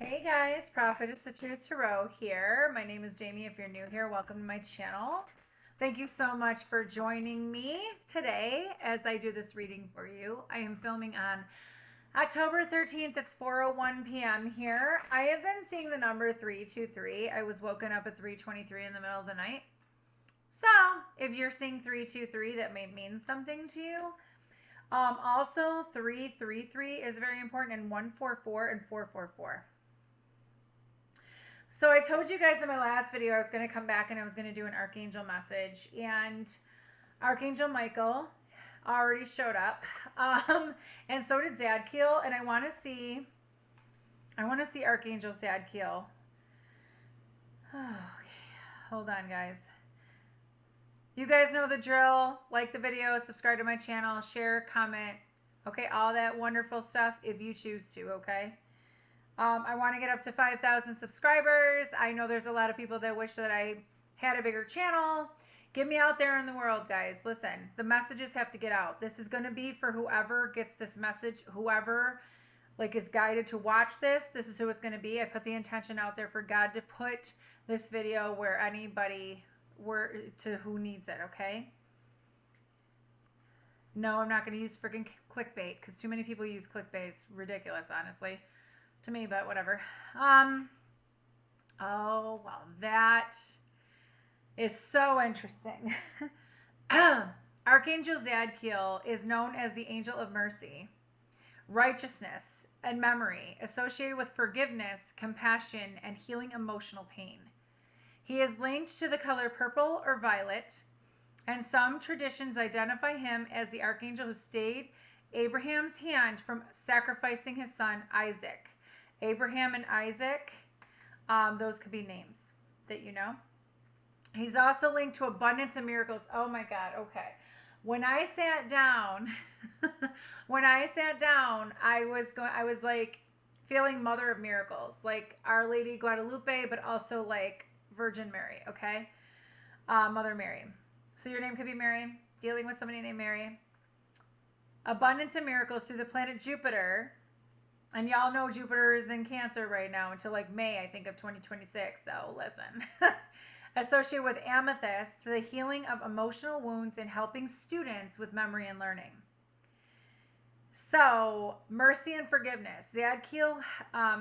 Hey guys, Prophetess Satura Tarot here. My name is Jamie. If you're new here, welcome to my channel. Thank you so much for joining me today as I do this reading for you. I am filming on October 13th. It's 4:01 p.m. here. I have been seeing the number 323. I was woken up at 3:23 in the middle of the night. So, if you're seeing 323, that may mean something to you. Also, 333 is very important, and 144 and 444. So I told you guys in my last video I was going to come back and I was going to do an Archangel message, and Archangel Michael already showed up, and so did Zadkiel, and I want to see Archangel Zadkiel. Okay, hold on, guys. You guys know the drill. Like the video, subscribe to my channel, share, comment, okay, all that wonderful stuff if you choose to, okay? I want to get up to 5,000 subscribers. I know there's a lot of people that wish that I had a bigger channel. Get me out there in the world, guys. Listen, the messages have to get out. This is going to be for whoever gets this message, whoever is guided to watch this. This is who it's going to be. I put the intention out there for God to put this video where anybody to who needs it, okay? No, I'm not going to use freaking clickbait because too many people use clickbait. It's ridiculous, honestly, to me, but whatever. Oh, well, that is so interesting. Archangel Zadkiel is known as the angel of mercy, righteousness, and memory, associated with forgiveness, compassion, and healing emotional pain. He is linked to the color purple or violet, and some traditions identify him as the archangel who stayed Abraham's hand from sacrificing his son Isaac. Abraham and Isaac, those could be names that you know. He's also linked to abundance and miracles. Oh my God, okay. When I sat down, I was like feeling Mother of Miracles, like Our Lady Guadalupe, but also like Virgin Mary, okay? Mother Mary. So your name could be Mary, dealing with somebody named Mary. Abundance and miracles through the planet Jupiter. And y'all know Jupiter is in Cancer right now until like May, I think, of 2026. So listen. Associated with amethyst, the healing of emotional wounds and helping students with memory and learning. So, mercy and forgiveness. Zadkiel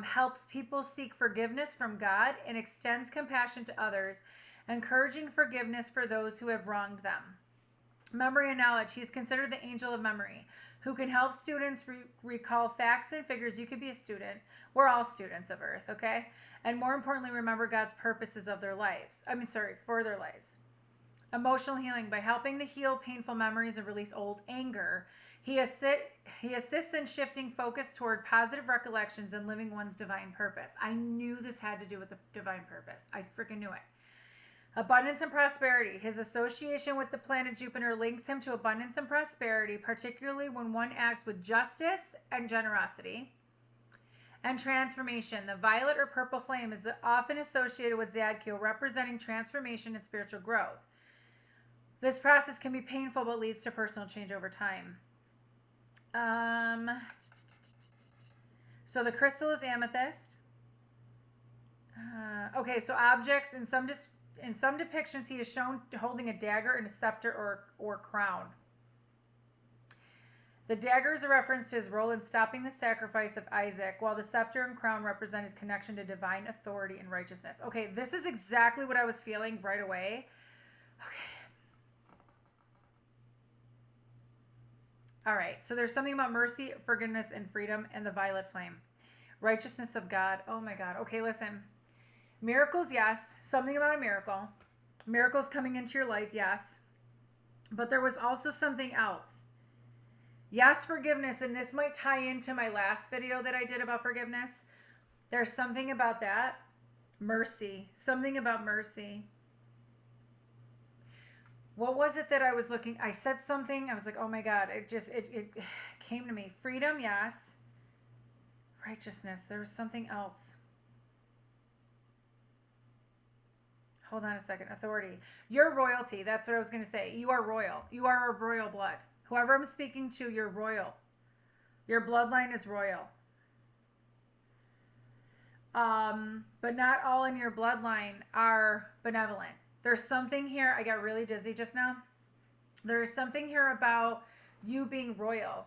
helps people seek forgiveness from God and extends compassion to others, encouraging forgiveness for those who have wronged them. Memory and knowledge. He is considered the angel of memory, who can help students recall facts and figures. You could be a student. We're all students of Earth, okay? And more importantly, remember God's purposes of their lives. For their lives. Emotional healing. By helping to heal painful memories and release old anger, he assists in shifting focus toward positive recollections and living one's divine purpose. I knew this had to do with the divine purpose. I freaking knew it. Abundance and prosperity. His association with the planet Jupiter links him to abundance and prosperity, particularly when one acts with justice and generosity. And transformation. The violet or purple flame is often associated with Zadkiel, representing transformation and spiritual growth. This process can be painful but leads to personal change over time. So the crystal is amethyst. Okay, so objects in some depictions, he is shown holding a dagger and a scepter or crown. The dagger is a reference to his role in stopping the sacrifice of Isaac, while the scepter and crown represent his connection to divine authority and righteousness. Okay, this is exactly what I was feeling right away. Okay. All right, so there's something about mercy, forgiveness, and freedom, and the violet flame. Righteousness of God. Oh my God. Okay, listen. Miracles, yes. Something about a miracle. Miracles coming into your life, yes. But there was also something else. Yes, forgiveness, and this might tie into my last video that I did about forgiveness. There's something about that. Mercy. Something about mercy. What was it that I was looking? I said something. I was like, oh my God. It came to me. Freedom, yes. Righteousness. There was something else. Hold on a second. Authority. You're royalty. That's what I was going to say. You are royal. You are of royal blood. Whoever I'm speaking to, you're royal. Your bloodline is royal. But not all in your bloodline are benevolent. There's something here. I got really dizzy just now. There's something here about you being royal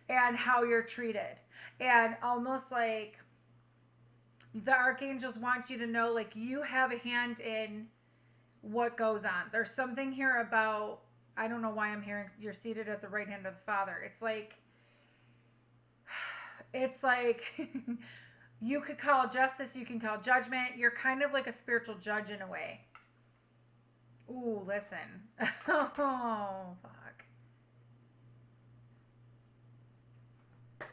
and how you're treated. And almost like the archangels want you to know, like, you have a hand in what goes on. There's something here about, I don't know why I'm hearing you're seated at the right hand of the Father. It's like you could call justice, you can call judgment. You're kind of like a spiritual judge in a way. Ooh, listen. Oh, fuck.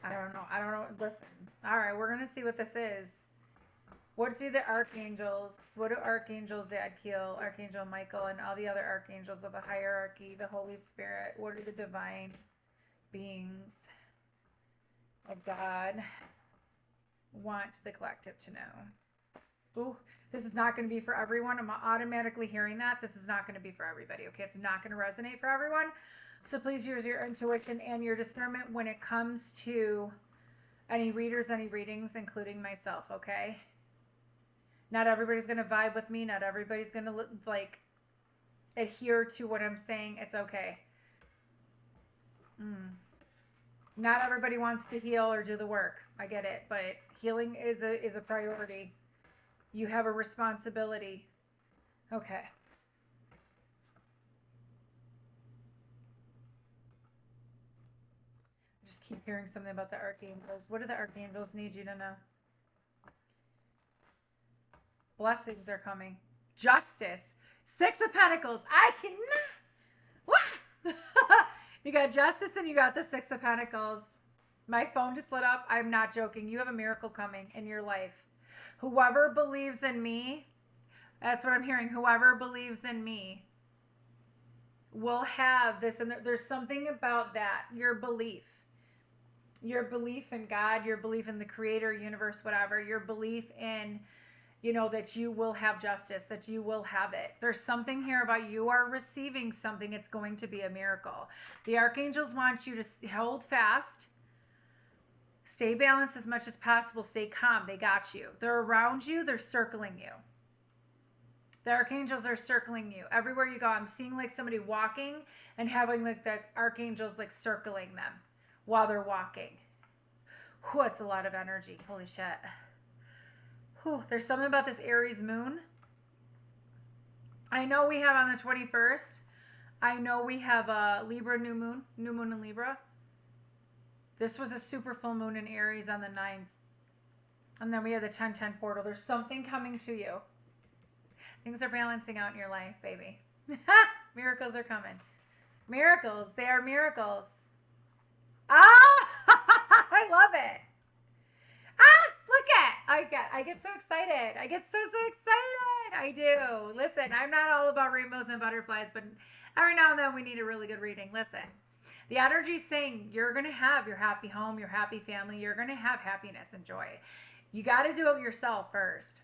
I don't know. Listen. All right, we're going to see what this is. What do the archangels, what do archangels Zadkiel, Archangel Michael, and all the other archangels of the hierarchy, the Holy Spirit, what do the divine beings of God want the collective to know? Ooh, this is not going to be for everyone. I'm automatically hearing that. This is not going to be for everybody, okay? It's not going to resonate for everyone. So please use your intuition and your discernment when it comes to any readers, any readings, including myself, okay? Not everybody's going to vibe with me. Not everybody's going to, like, adhere to what I'm saying. It's okay. Not everybody wants to heal or do the work. I get it. But healing is a priority. You have a responsibility. Okay. I just keep hearing something about the archangels. What do the archangels need you to know? Blessings are coming. Justice. Six of Pentacles. I cannot. What? You got justice and you got the Six of Pentacles. My phone just lit up. I'm not joking. You have a miracle coming in your life. Whoever believes in me, that's what I'm hearing. Whoever believes in me will have this. And there's something about that. Your belief in God, your belief in the creator, universe, whatever, your belief in, you know, that you will have justice, that you will have it. There's something here about you are receiving something. It's going to be a miracle. The archangels want you to hold fast, stay balanced as much as possible, stay calm. They got you. They're around you. They're circling you. The archangels are circling you. Everywhere you go, I'm seeing like somebody walking and having like the archangels like circling them while they're walking. Whew, it's a lot of energy. Holy shit. Whew, there's something about this Aries moon. I know we have on the 21st. I know we have a Libra new moon in Libra. This was a super full moon in Aries on the 9th. And then we have the 10-10 portal. There's something coming to you. Things are balancing out in your life, baby. Miracles are coming. Miracles. They are miracles. Ah! I love it. Ah! Look at. I get so excited. I get so excited. I do. Listen, I'm not all about rainbows and butterflies, but every now and then we need a really good reading. Listen. The energy's saying you're going to have your happy home, your happy family. You're going to have happiness and joy. You got to do it yourself first.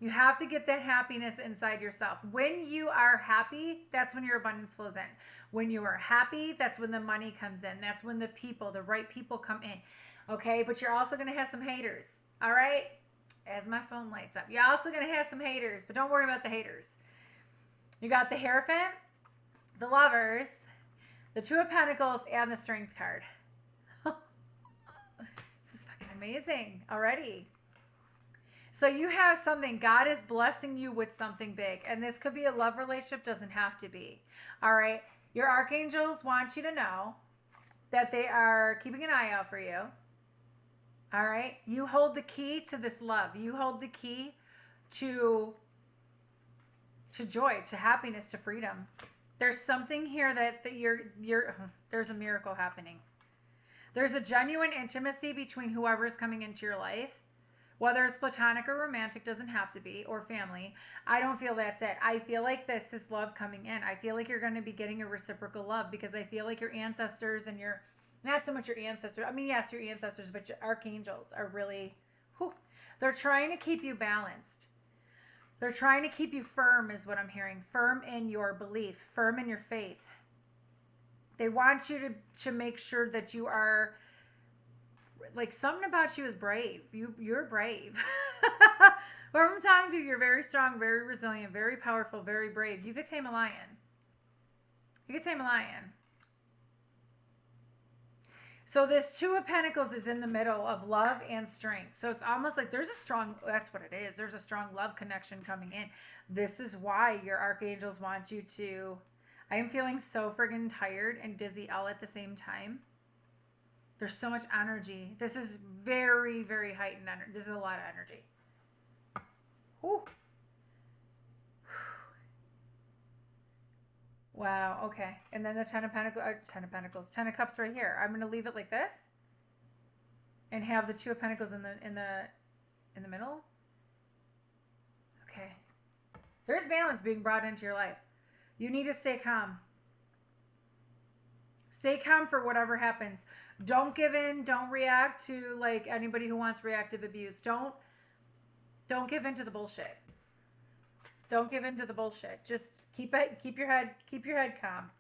You have to get that happiness inside yourself. When you are happy, that's when your abundance flows in. When you are happy, that's when the money comes in. That's when the people, the right people come in. Okay? But you're also going to have some haters. All right? As my phone lights up. You're also going to have some haters, but don't worry about the haters. You got the Hierophant, the Lovers, the Two of Pentacles, and the Strength card. This is fucking amazing already. So you have something. God is blessing you with something big. And this could be a love relationship. Doesn't have to be. All right. Your archangels want you to know that they are keeping an eye out for you. All right. You hold the key to this love. You hold the key to joy, to happiness, to freedom. There's something here that there's a miracle happening. There's a genuine intimacy between whoever's coming into your life. Whether it's platonic or romantic, doesn't have to be, or family. I don't feel that's it. I feel like this is love coming in. I feel like you're going to be getting a reciprocal love because I feel like your ancestors and your, not so much your ancestors. I mean, yes, your ancestors, but your archangels are really, they're trying to keep you balanced. They're trying to keep you firm is what I'm hearing. Firm in your belief, firm in your faith. They want you to make sure that you are like something about you is brave. You're brave. Whoever I'm talking to, you're very strong, very resilient, very powerful, very brave. You could tame a lion. You could tame a lion. So this Two of Pentacles is in the middle of love and strength. So it's almost like there's a strong, that's what it is. There's a strong love connection coming in. This is why your archangels want you to, I am feeling so friggin' tired and dizzy all at the same time. There's so much energy. This is very, very heightened energy. This is a lot of energy. Whew. Wow, okay. And then the Ten of Pentacles, Ten of Cups right here. I'm going to leave it like this and have the Two of Pentacles in the middle. Okay. There's balance being brought into your life. You need to stay calm. Stay calm for whatever happens. Don't give in. Don't react to like anybody who wants reactive abuse. Don't give in to the bullshit. Don't give in to the bullshit. Just keep your head calm.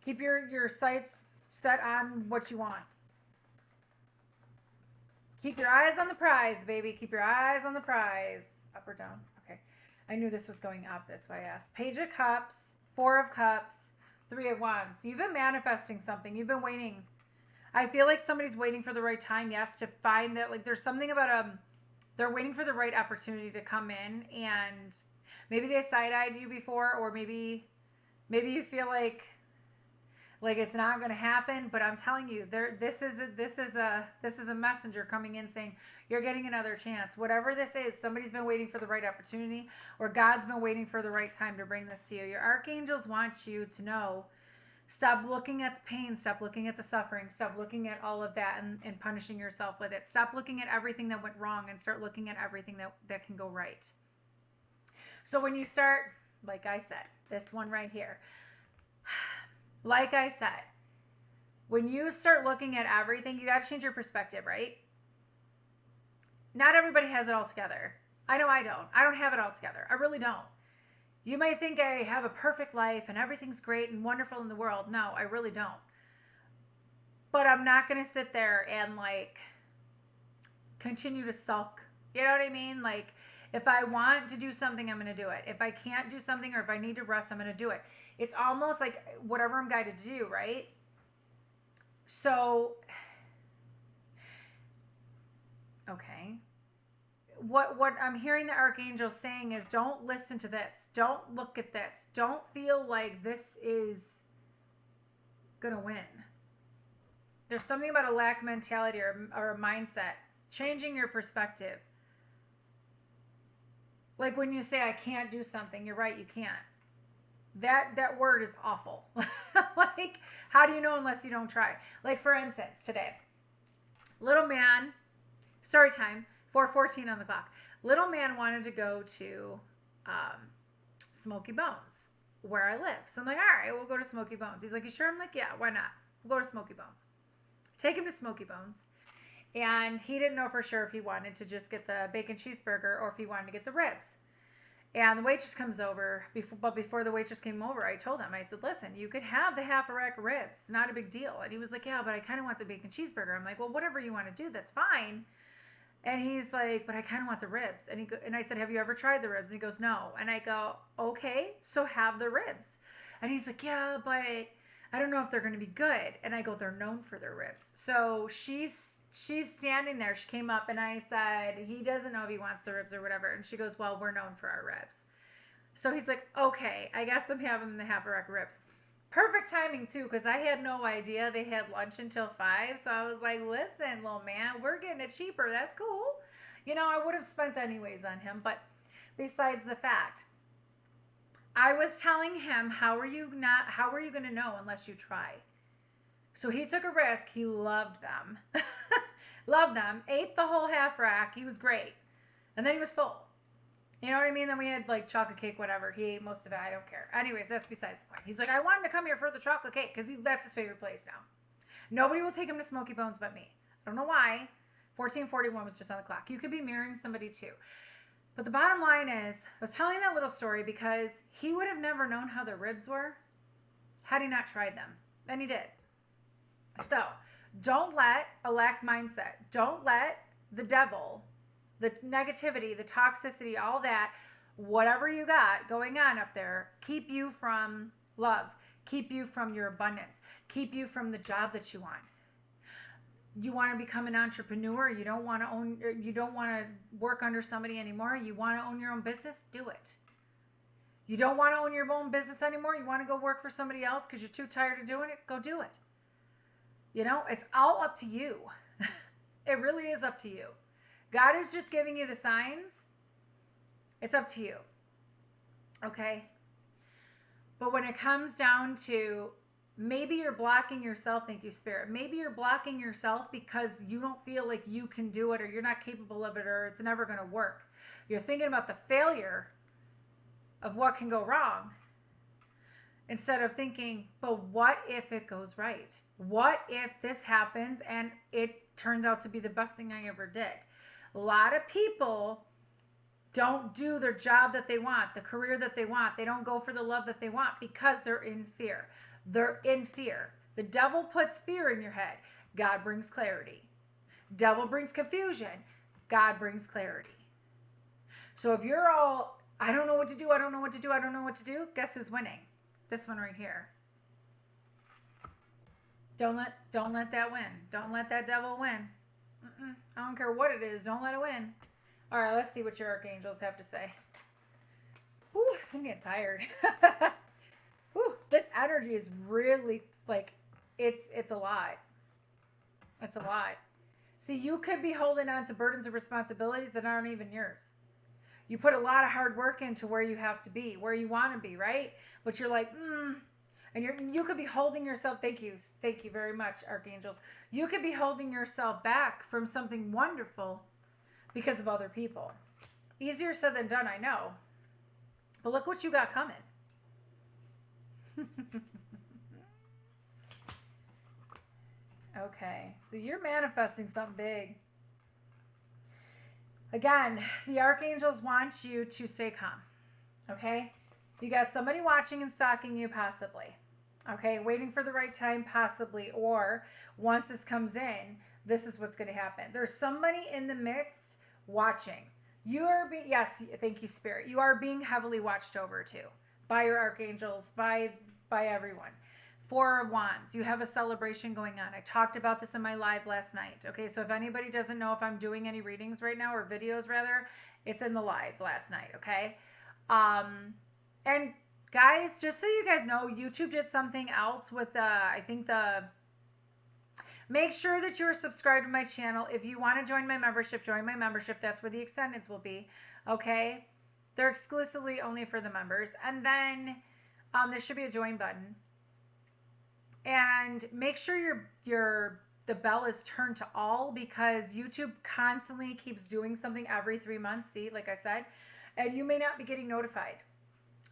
Keep your sights set on what you want. Keep your eyes on the prize, baby. Keep your eyes on the prize. Up or down? Okay. I knew this was going up. That's why I asked. Page of Cups, Four of Cups, Three of Wands. You've been manifesting something. You've been waiting. I feel like somebody's waiting for the right time, yes, to find that, like, there's something about they're waiting for the right opportunity to come in, and maybe they side-eyed you before, or maybe you feel like it's not going to happen. But I'm telling you, this is a messenger coming in saying you're getting another chance. Whatever this is, somebody's been waiting for the right opportunity, or God's been waiting for the right time to bring this to you. Your archangels want you to know. Stop looking at the pain. Stop looking at the suffering. Stop looking at all of that and punishing yourself with it. Stop looking at everything that went wrong and start looking at everything that can go right. So when you start, like I said, this one right here, like I said, when you start looking at everything, you got to change your perspective, right? Not everybody has it all together. I know I don't. I don't have it all together. I really don't. You might think I have a perfect life and everything's great and wonderful in the world. No, I really don't. But I'm not going to sit there and like continue to sulk. You know what I mean? Like, if I want to do something, I'm going to do it. If I can't do something, or if I need to rest, I'm going to do it. It's almost like whatever I'm guided to do, right? So, okay. What I'm hearing the archangel saying is, don't listen to this. Don't look at this. Don't feel like this is going to win. There's something about a lack mentality or a mindset. Changing your perspective. Like when you say, I can't do something, you're right, you can't. That word is awful. Like, how do you know unless you don't try? Like, for instance, today, little man, story time, 4:14 on the clock. Little man wanted to go to Smoky Bones, where I live. So I'm like, all right, we'll go to Smoky Bones. He's like, you sure? I'm like, yeah, why not? We'll go to Smoky Bones. Take him to Smoky Bones. And he didn't know for sure if he wanted to just get the bacon cheeseburger or if he wanted to get the ribs. And the waitress comes over, but before the waitress came over, I told him, I said, listen, you could have the half a rack of ribs. It's not a big deal. And he was like, yeah, but I kind of want the bacon cheeseburger. I'm like, well, whatever you want to do, that's fine. And he's like, but I kind of want the ribs. And I said, have you ever tried the ribs? And he goes, no. And I go, okay, so have the ribs. And he's like, yeah, but I don't know if they're going to be good. And I go, they're known for their ribs. So she's standing there. She came up and I said, he doesn't know if he wants the ribs or whatever. And she goes, well, we're known for our ribs. So he's like, okay, I guess I'm having the half a rack of ribs. Perfect timing too, because I had no idea they had lunch until 5. So I was like, listen, little man, we're getting it cheaper. That's cool. You know, I would have spent anyways on him. But besides the fact, I was telling him, how are you going to know unless you try? So he took a risk. He loved them. Loved them. Ate the whole half rack. He was great. And then he was full. You know what I mean? Then we had like chocolate cake, whatever. He ate most of it. I don't care. Anyways, that's besides the point. He's like, I wanted to come here for the chocolate cake because that's his favorite place now. Nobody will take him to Smoky Bones but me. I don't know why. 14:41 was just on the clock. You could be mirroring somebody too. But the bottom line is, I was telling that little story because he would have never known how the ribs were had he not tried them. And he did. So, Don't let a lack mindset, don't let the devil, the negativity, the toxicity, all that, whatever you got going on up there, keep you from love, keep you from your abundance, keep you from the job that you want. You want to become an entrepreneur, you don't want to own, you don't want to work under somebody anymore, you want to own your own business, do it. You don't want to own your own business anymore, you want to go work for somebody else because you're too tired of doing it, go do it. You know, it's all up to you. It really is up to you. God is just giving you the signs. It's up to you. Okay? But when it comes down to, maybe you're blocking yourself, thank you, Spirit. Maybe you're blocking yourself because you don't feel like you can do it, or you're not capable of it, or it's never going to work. You're thinking about the failure of what can go wrong instead of thinking, but what if it goes right? What if this happens and it turns out to be the best thing I ever did? A lot of people don't do their job that they want, the career that they want. They don't go for the love that they want because they're in fear. They're in fear. The devil puts fear in your head. God brings clarity. Devil brings confusion. God brings clarity. So if you're all, I don't know what to do, I don't know what to do, I don't know what to do, guess who's winning? This one right here. Don't let that win. Don't let that devil win. I don't care what it is. Don't let it win. All right, let's see what your archangels have to say. Whew, I'm getting tired. Whew, this energy is really like, it's a lot. It's a lot. See, you could be holding on to burdens and responsibilities that aren't even yours. You put a lot of hard work into where you have to be, where you want to be, right? But you're like, and you could be holding yourself, thank you very much, archangels. You could be holding yourself back from something wonderful because of other people. Easier said than done, I know. But look what you got coming. Okay, so you're manifesting something big. Again, the archangels want you to stay calm. Okay? You got somebody watching and stalking you, possibly. Okay? Waiting for the right time, possibly. Or once this comes in, this is what's going to happen. There's somebody in the midst watching. You are being, yes, thank you, Spirit. You are being heavily watched over too. By your archangels, by everyone. Four of Wands. You have a celebration going on. I talked about this in my live last night. Okay, so if anybody doesn't know if I'm doing any readings right now, or videos rather, it's in the live last night, okay? And guys, just so you guys know, YouTube did something else with make sure that you're subscribed to my channel. If you want to join my membership, join my membership. That's where the extendeds will be, okay? They're exclusively only for the members. And then there should be a join button. And make sure the bell is turned to all, because YouTube constantly keeps doing something every 3 months. See, like I said, and you may not be getting notified.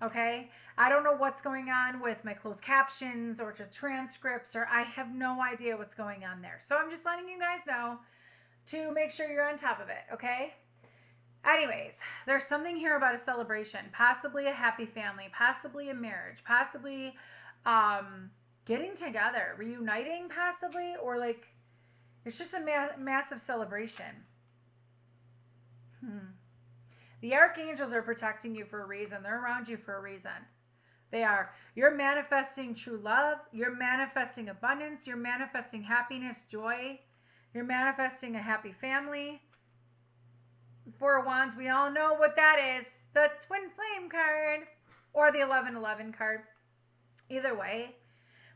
Okay, I don't know what's going on with my closed captions or just transcripts, or I have no idea what's going on there. So I'm just letting you guys know to make sure you're on top of it. Okay. Anyways, there's something here about a celebration, possibly a happy family, possibly a marriage, possibly getting together, reuniting, possibly, or like it's just a massive celebration. The archangels are protecting you for a reason. They're around you for a reason. They are. You're manifesting true love. You're manifesting abundance. You're manifesting happiness, joy. You're manifesting a happy family. Four of Wands, we all know what that is. The Twin Flame card or the 1111 card. Either way.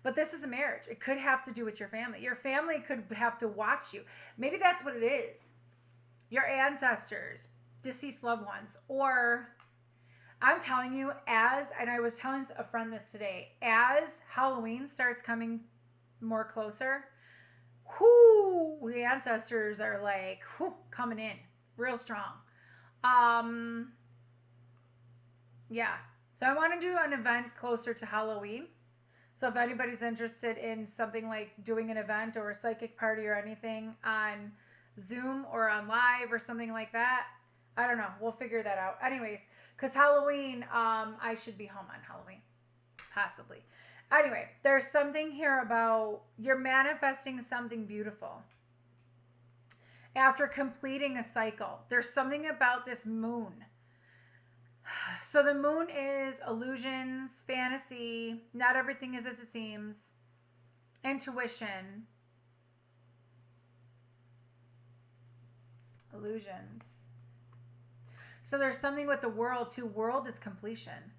But this is a marriage. It could have to do with your family. Your family could have to watch you. Maybe that's what it is. Your ancestors, deceased loved ones. Or I'm telling you, and I was telling a friend this today, as Halloween starts coming more closer, the ancestors are like, coming in real strong. Yeah. So I want to do an event closer to Halloween. So if anybody's interested in something like doing an event or a psychic party or anything on Zoom or on live or something like that, I don't know. We'll figure that out. Anyways, because Halloween, I should be home on Halloween. Possibly. Anyway, there's something here about you're manifesting something beautiful after completing a cycle. There's something about this moon. So the moon is illusions, fantasy, not everything is as it seems, intuition, illusions. So there's something with the world too. World is completion.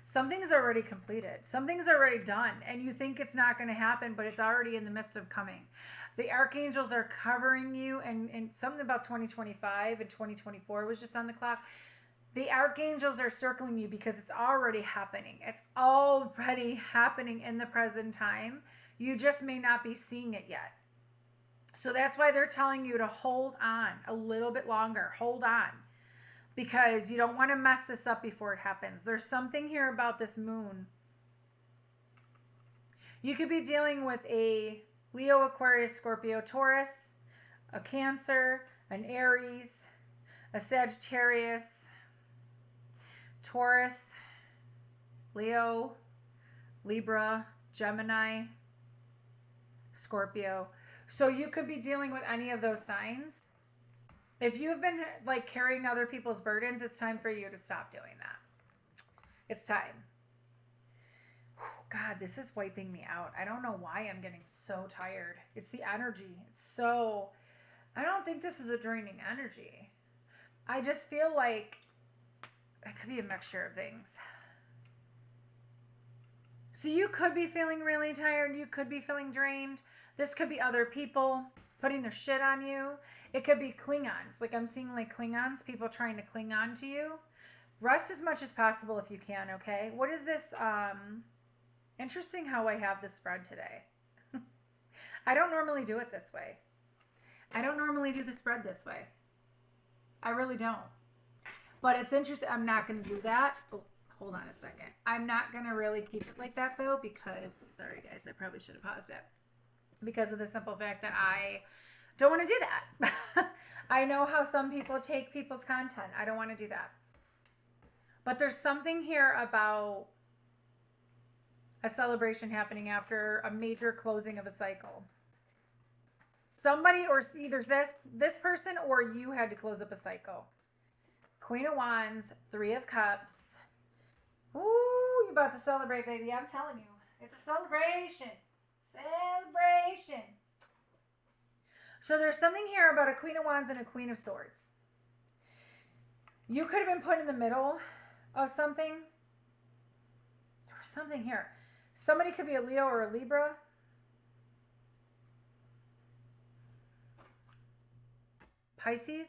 Something's already completed. Something's already done. And you think it's not going to happen, but it's already in the midst of coming. The archangels are covering you, and something about 2025 and 2024 was just on the clock. The archangels are circling you because it's already happening. It's already happening in the present time. You just may not be seeing it yet. So that's why they're telling you to hold on a little bit longer. Hold on. Because you don't want to mess this up before it happens. There's something here about this moon. You could be dealing with a Leo, Aquarius, Scorpio, Taurus, a Cancer, an Aries, a Sagittarius, Taurus, Leo, Libra, Gemini, Scorpio. So you could be dealing with any of those signs. If you've been like carrying other people's burdens, it's time for you to stop doing that. It's time. God, this is wiping me out. I don't know why I'm getting so tired. It's the energy. It's so, I don't think this is a draining energy. I just feel like it could be a mixture of things. So you could be feeling really tired. You could be feeling drained. This could be other people putting their shit on you. It could be Klingons. Like I'm seeing like Klingons, people trying to cling on to you. Rest as much as possible if you can, okay? What is this? Interesting how I have this spread today. I don't normally do it this way. I don't normally do the spread this way. I really don't. But it's interesting. I'm not going to do that. Oh, hold on a second. I'm not going to really keep it like that though because, sorry guys, I probably should have paused it. Because of the simple fact that I don't want to do that. I know how some people take people's content. I don't want to do that. But there's something here about a celebration happening after a major closing of a cycle. Somebody, or either this person or you had to close up a cycle. Queen of Wands, Three of Cups. Ooh, you're about to celebrate, baby. I'm telling you. It's a celebration. Celebration. So there's something here about a Queen of Wands and a Queen of Swords. You could have been put in the middle of something. There was something here. Somebody could be a Leo or a Libra. Pisces.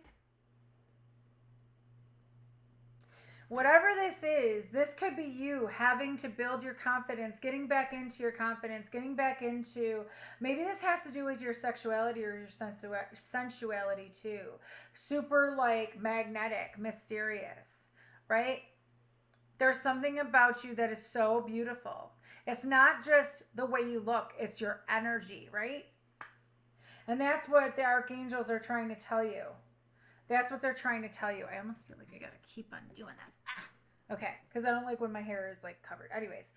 Whatever this is, this could be you having to build your confidence, getting back into your confidence, getting back into, maybe this has to do with your sexuality or your sensuality too. Super like magnetic, mysterious, right? There's something about you that is so beautiful. It's not just the way you look, it's your energy, right? And that's what the archangels are trying to tell you. That's what they're trying to tell you. I almost feel like I gotta keep on doing this. Okay, because I don't like when my hair is like covered. Anyways,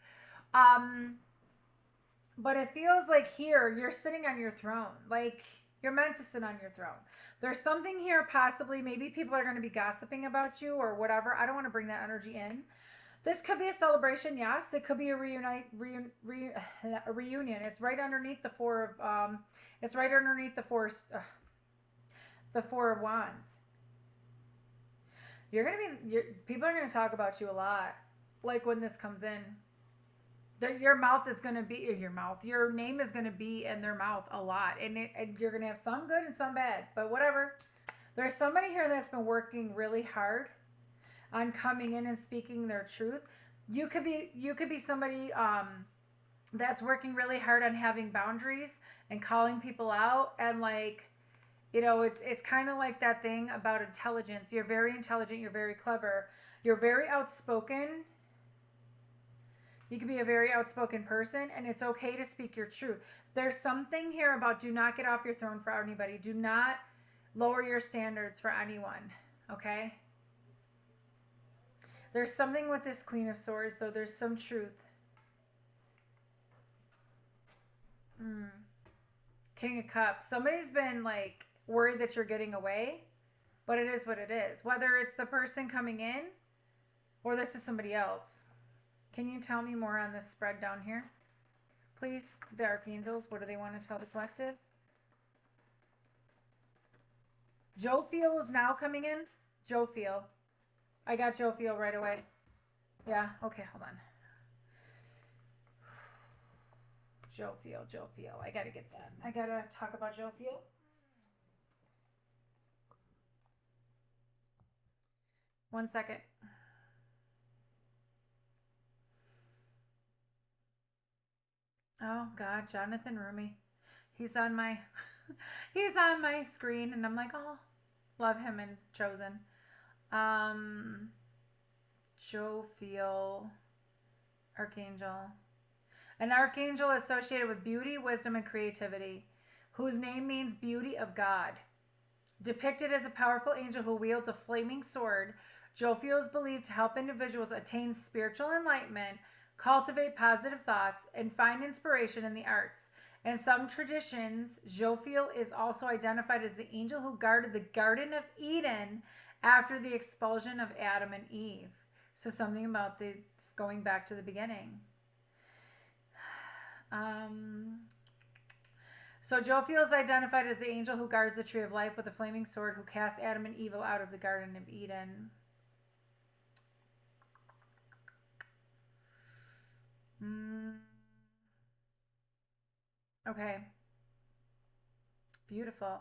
but it feels like here you're sitting on your throne. Like you're meant to sit on your throne. There's something here possibly. Maybe people are going to be gossiping about you or whatever. I don't want to bring that energy in. This could be a celebration, yes. It could be a reunion. It's right underneath the four of. It's right underneath the Four of Wands. People are gonna talk about you a lot. Like when this comes in, your mouth is gonna be your name is gonna be in their mouth a lot, and you're gonna have some good and some bad. But whatever. There's somebody here that's been working really hard on coming in and speaking their truth. You could be somebody that's working really hard on having boundaries and calling people out and like. You know, it's kind of like that thing about intelligence. You're very intelligent. You're very clever. You're very outspoken. You can be a very outspoken person, and it's okay to speak your truth. There's something here about do not get off your throne for anybody. Do not lower your standards for anyone, okay? There's something with this Queen of Swords, though. There's some truth. Mm. King of Cups. Somebody's been like worried that you're getting away, but it is what it is. Whether it's the person coming in or this is somebody else. Can you tell me more on this spread down here? Please, the archangels, what do they want to tell the collective? Jophiel is now coming in. Jophiel. I got Jophiel right away. Yeah, okay, hold on. Jophiel. I gotta get that. I gotta talk about Jophiel. One second. Oh God, Jonathan Rumi. He's on my he's on my screen and I'm like, oh, love him and Chosen. Um Jophiel Archangel. An archangel associated with beauty, wisdom, and creativity, whose name means beauty of God. Depicted as a powerful angel who wields a flaming sword, Jophiel is believed to help individuals attain spiritual enlightenment, cultivate positive thoughts, and find inspiration in the arts. In some traditions, Jophiel is also identified as the angel who guarded the Garden of Eden after the expulsion of Adam and Eve. So something about the going back to the beginning. So Jophiel is identified as the angel who guards the tree of life with a flaming sword, who cast Adam and Eve out of the Garden of Eden. Okay. Beautiful.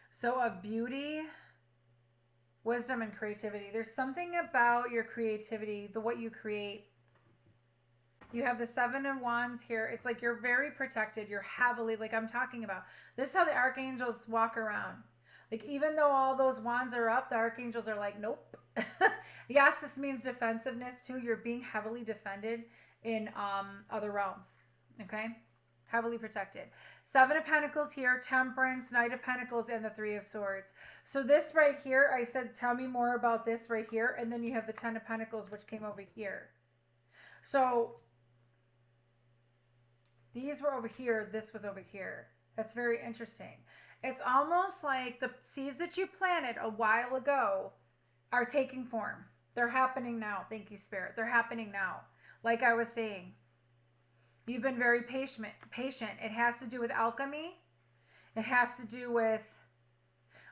So of beauty, wisdom, and creativity. There's something about your creativity, what you create. You have the Seven of Wands here. It's like you're very protected. You're heavily, like I'm talking about. This is how the archangels walk around. Like even though all those wands are up, the archangels are like, nope. Yes, this means defensiveness too. You're being heavily defended in other realms. Okay? Heavily protected. Seven of Pentacles here, Temperance, Knight of Pentacles, and the Three of Swords. So this right here, I said, tell me more about this right here. And then you have the Ten of Pentacles, which came over here. So these were over here. This was over here. That's very interesting. It's almost like the seeds that you planted a while ago are taking form. They're happening now. Thank you, Spirit. They're happening now. Like I was saying, you've been very patient. It has to do with alchemy. It has to do with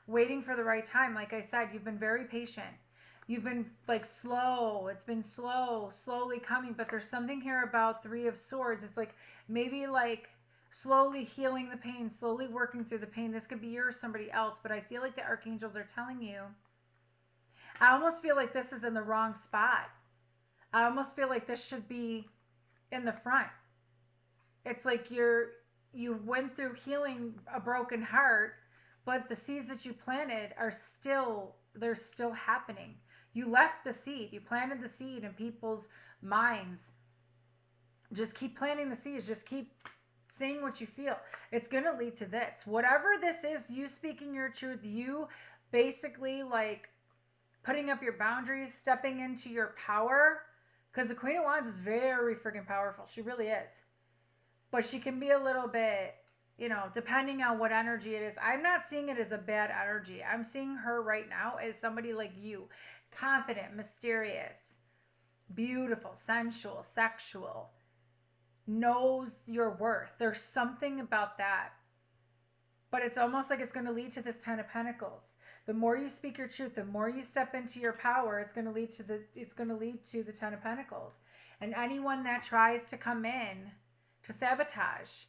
waiting for the right time. Like I said, you've been very patient. You've been like slow. It's been slowly coming. But there's something here about Three of Swords. It's like maybe like slowly healing the pain, slowly working through the pain. This could be you or somebody else. But I feel like the archangels are telling you. I almost feel like this is in the wrong spot. I almost feel like this should be in the front. It's like you went through healing a broken heart, but the seeds that you planted are still, they're still happening. You left the seed. You planted the seed in people's minds. Just keep planting the seeds. Just keep saying what you feel. It's going to lead to this. Whatever this is, you speaking your truth, you basically like putting up your boundaries, stepping into your power. Because the Queen of Wands is very freaking powerful. She really is. But she can be a little bit, you know, depending on what energy it is. I'm not seeing it as a bad energy. I'm seeing her right now as somebody like you. Confident, mysterious, beautiful, sensual, sexual. Knows your worth. There's something about that. But it's almost like it's going to lead to this Ten of Pentacles. The more you speak your truth, the more you step into your power, it's going to lead to the Ten of Pentacles. And anyone that tries to come in to sabotage,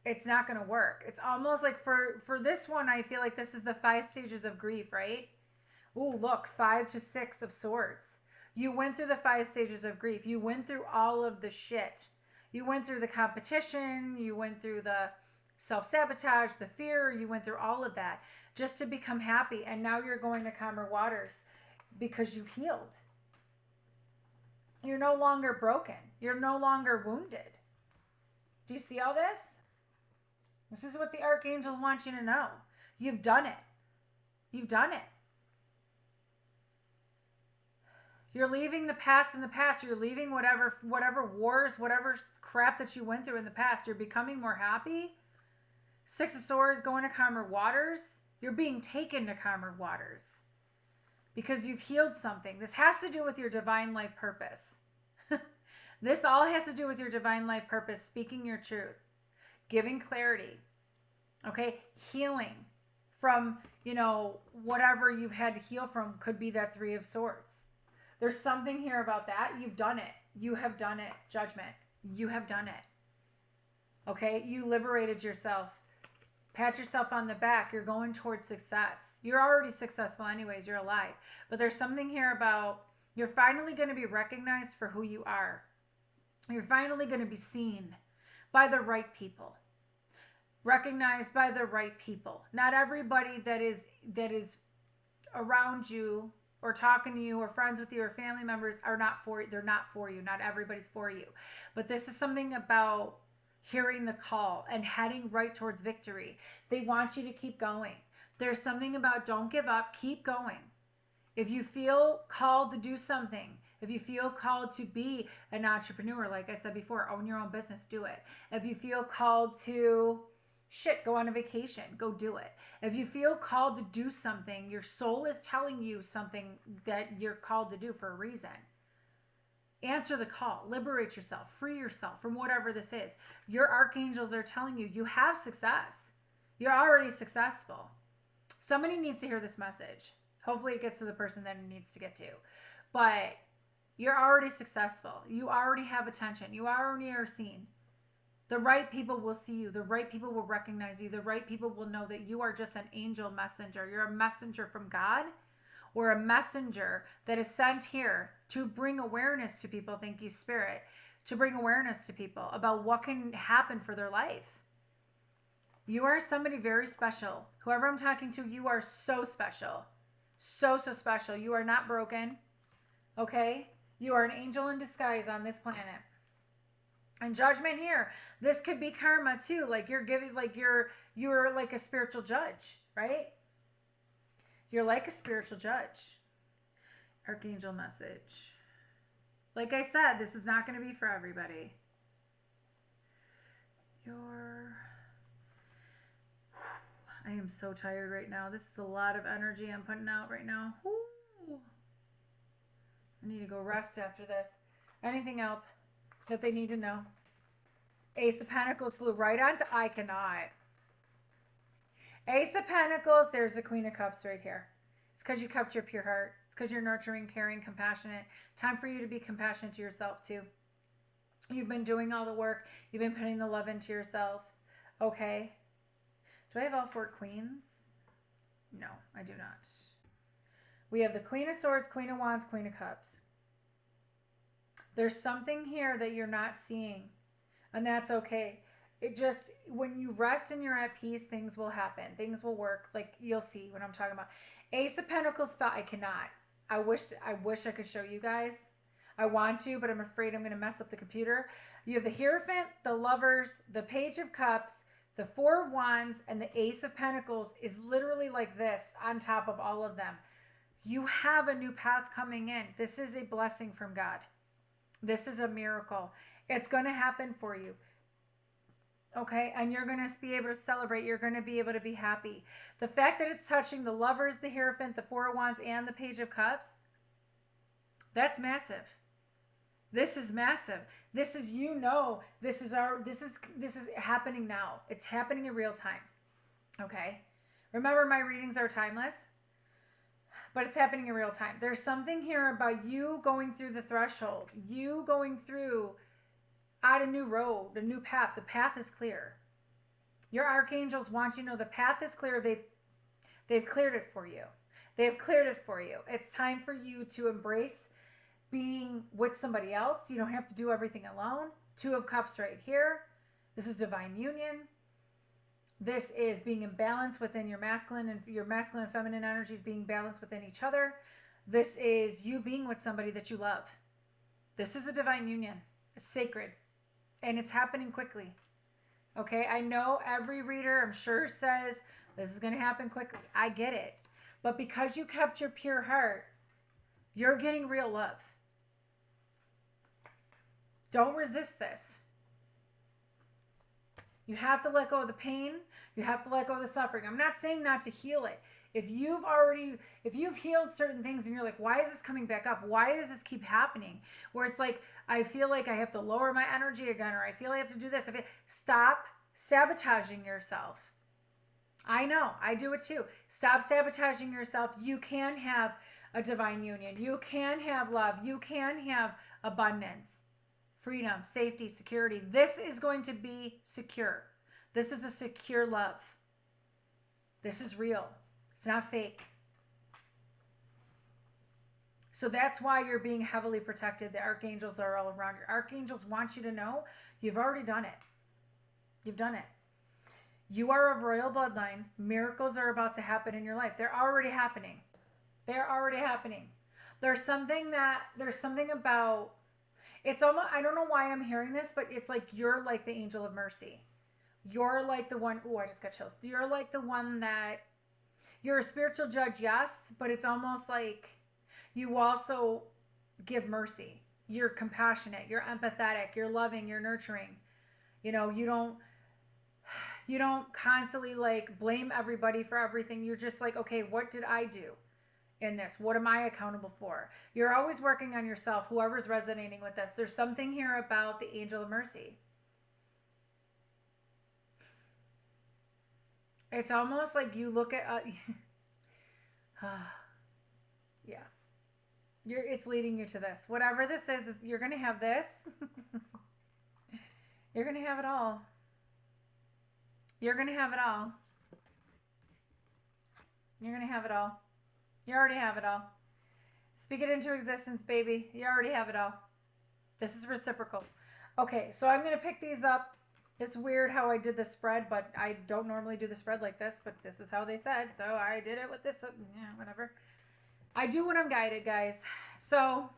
it's not going to work. It's almost like for this one, I feel like this is the 5 stages of grief, right? Ooh, look, 5 to 6 of Swords. You went through the 5 stages of grief. You went through all of the shit. You went through the competition. You went through the self-sabotage, the fear. You went through all of that just to become happy. And now you're going to calmer waters because you've healed. You're no longer broken. You're no longer wounded. Do you see all this? This is what the archangel wants you to know. You've done it. You've done it. You're leaving the past in the past. You're leaving whatever wars, whatever crap that you went through in the past. You're becoming more happy. Six of Swords, going to calmer waters. You're being taken to calmer waters because you've healed something. This has to do with your divine life purpose. This all has to do with your divine life purpose, speaking your truth, giving clarity, okay? Healing from, you know, whatever you've had to heal from. Could be that Three of Swords. There's something here about that. You've done it. You have done it. Judgment. You have done it. Okay? You liberated yourself. Pat yourself on the back. You're going towards success. You're already successful anyways. You're alive. But there's something here about you're finally going to be recognized for who you are. You're finally going to be seen by the right people. Recognized by the right people. Not everybody that is around you or talking to you or friends with you or family members are not for you. They're not for you. Not everybody's for you. But this is something about hearing the call and heading right towards victory. They want you to keep going. There's something about don't give up, keep going. If you feel called to do something, if you feel called to be an entrepreneur, like I said before, own your own business, do it. If you feel called to go on a vacation, go do it. If you feel called to do something, your soul is telling you something that you're called to do for a reason. Answer the call, liberate yourself, free yourself from whatever this is. Your archangels are telling you, you have success. You're already successful. Somebody needs to hear this message. Hopefully it gets to the person that it needs to get to. But you're already successful. You already have attention. You already are seen. The right people will see you. The right people will recognize you. The right people will know that you are just an angel messenger. You're a messenger from God, or a messenger that is sent here to bring awareness to people. Thank you, Spirit. To bring awareness to people about what can happen for their life. You are somebody very special. Whoever I'm talking to, you are so special. So special. You are not broken. Okay? You are an angel in disguise on this planet. And judgment here. This could be karma too. Like you're giving, like you're like a spiritual judge, right? You're like a spiritual judge. Archangel message. Like I said, this is not going to be for everybody. I am so tired right now. This is a lot of energy I'm putting out right now. Woo. I need to go rest after this. Anything else that they need to know? Ace of Pentacles flew right onto I cannot. Ace of Pentacles, there's the Queen of Cups right here. It's because you kept your pure heart. It's because you're nurturing, caring, compassionate. Time for you to be compassionate to yourself too. You've been doing all the work. You've been putting the love into yourself. Okay. Do I have all four queens? No, I do not. We have the Queen of Swords, Queen of Wands, Queen of Cups. There's something here that you're not seeing, and that's okay. It just, when you rest and you're at peace, things will happen. Things will work. Like, you'll see what I'm talking about. Ace of Pentacles fell. I cannot. I wish I could show you guys. I want to, but I'm afraid I'm going to mess up the computer. You have the Hierophant, the Lovers, the Page of Cups, the Four of Wands, and the Ace of Pentacles is literally like this on top of all of them. You have a new path coming in. This is a blessing from God. This is a miracle. It's going to happen for you. Okay? And you're going to be able to celebrate. You're going to be able to be happy. The fact that it's touching the Lovers, the Hierophant, the Four of Wands, and the Page of Cups, that's massive. This is massive. This is, you know, this is happening now. It's happening in real time. Okay? Remember, my readings are timeless, but it's happening in real time. There's something here about you going through the threshold, you going through on a new road, a new path. The path is clear. Your archangels want you to know the path is clear. They've cleared it for you. They've cleared it for you. It's time for you to embrace being with somebody else. You don't have to do everything alone. Two of Cups right here. This is divine union. This is being in balance within your masculine and feminine energies being balanced within each other. This is you being with somebody that you love. This is a divine union. It's sacred. And it's happening quickly. Okay, I know every reader, I'm sure, says this is going to happen quickly. I get it. But because you kept your pure heart, you're getting real love. Don't resist this. You have to let go of the pain. You have to let go of the suffering. I'm not saying not to heal it. If you've healed certain things and you're like, why is this coming back up? Why does this keep happening? Where it's like, I feel like I have to lower my energy again, or I feel I have to do this. Stop sabotaging yourself. I know, I do it too. Stop sabotaging yourself. You can have a divine union. You can have love. You can have abundance, freedom, safety, security. This is going to be secure. This is a secure love. This is real. It's not fake. So that's why you're being heavily protected. The archangels are all around you. Archangels want you to know you've already done it. You've done it. You are of royal bloodline. Miracles are about to happen in your life. They're already happening. They're already happening. There's something about, it's almost, I don't know why I'm hearing this, but it's like you're like the angel of mercy. You're like the one, I just got chills. You're like the one that, you're a spiritual judge, yes, but it's almost like you also give mercy. You're compassionate, you're empathetic, you're loving, you're nurturing. You know, you don't constantly like blame everybody for everything. You're just like, okay, what did I do in this? What am I accountable for? You're always working on yourself, whoever's resonating with this. There's something here about the angel of mercy. It's almost like you look at, yeah. It's leading you to this. Whatever this is you're going to have this. You're going to have it all. You're going to have it all. You're going to have it all. You already have it all. Speak it into existence, baby. You already have it all. This is reciprocal. Okay, so I'm going to pick these up. It's weird how I did the spread, but I don't normally do the spread like this, but this is how they said, so I did it with this. Yeah, whatever. I do when I'm guided, guys. So,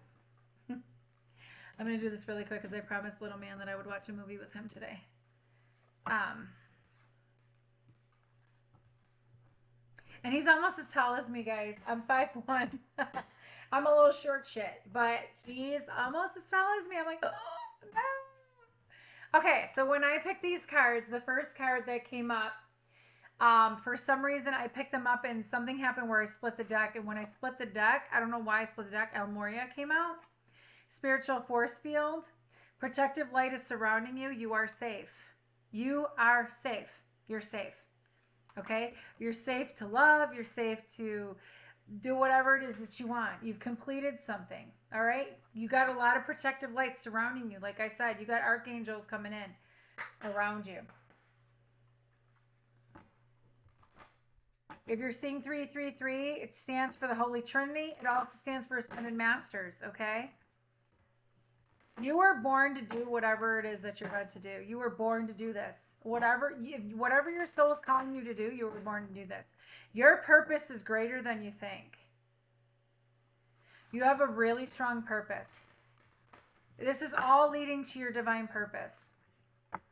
I'm going to do this really quick because I promised little man that I would watch a movie with him today. And he's almost as tall as me, guys. I'm 5'1". I'm a little short shit, but he's almost as tall as me. I'm like, oh, no. Okay, so when I picked these cards, the first card that came up, for some reason I picked them up and something happened where I split the deck. And when I split the deck, I don't know why I split the deck, El Moria came out. Spiritual force field. Protective light is surrounding you. You are safe. You are safe. You're safe. Okay? You're safe to love. You're safe to do whatever it is that you want. You've completed something. All right? You got a lot of protective light surrounding you. Like I said, you got archangels coming in around you. If you're seeing 333, it stands for the Holy Trinity. It also stands for Ascended Masters, okay? You were born to do whatever it is that you're meant to do. You were born to do this. Whatever your soul is calling you to do, you were born to do this. Your purpose is greater than you think. You have a really strong purpose. This is all leading to your divine purpose.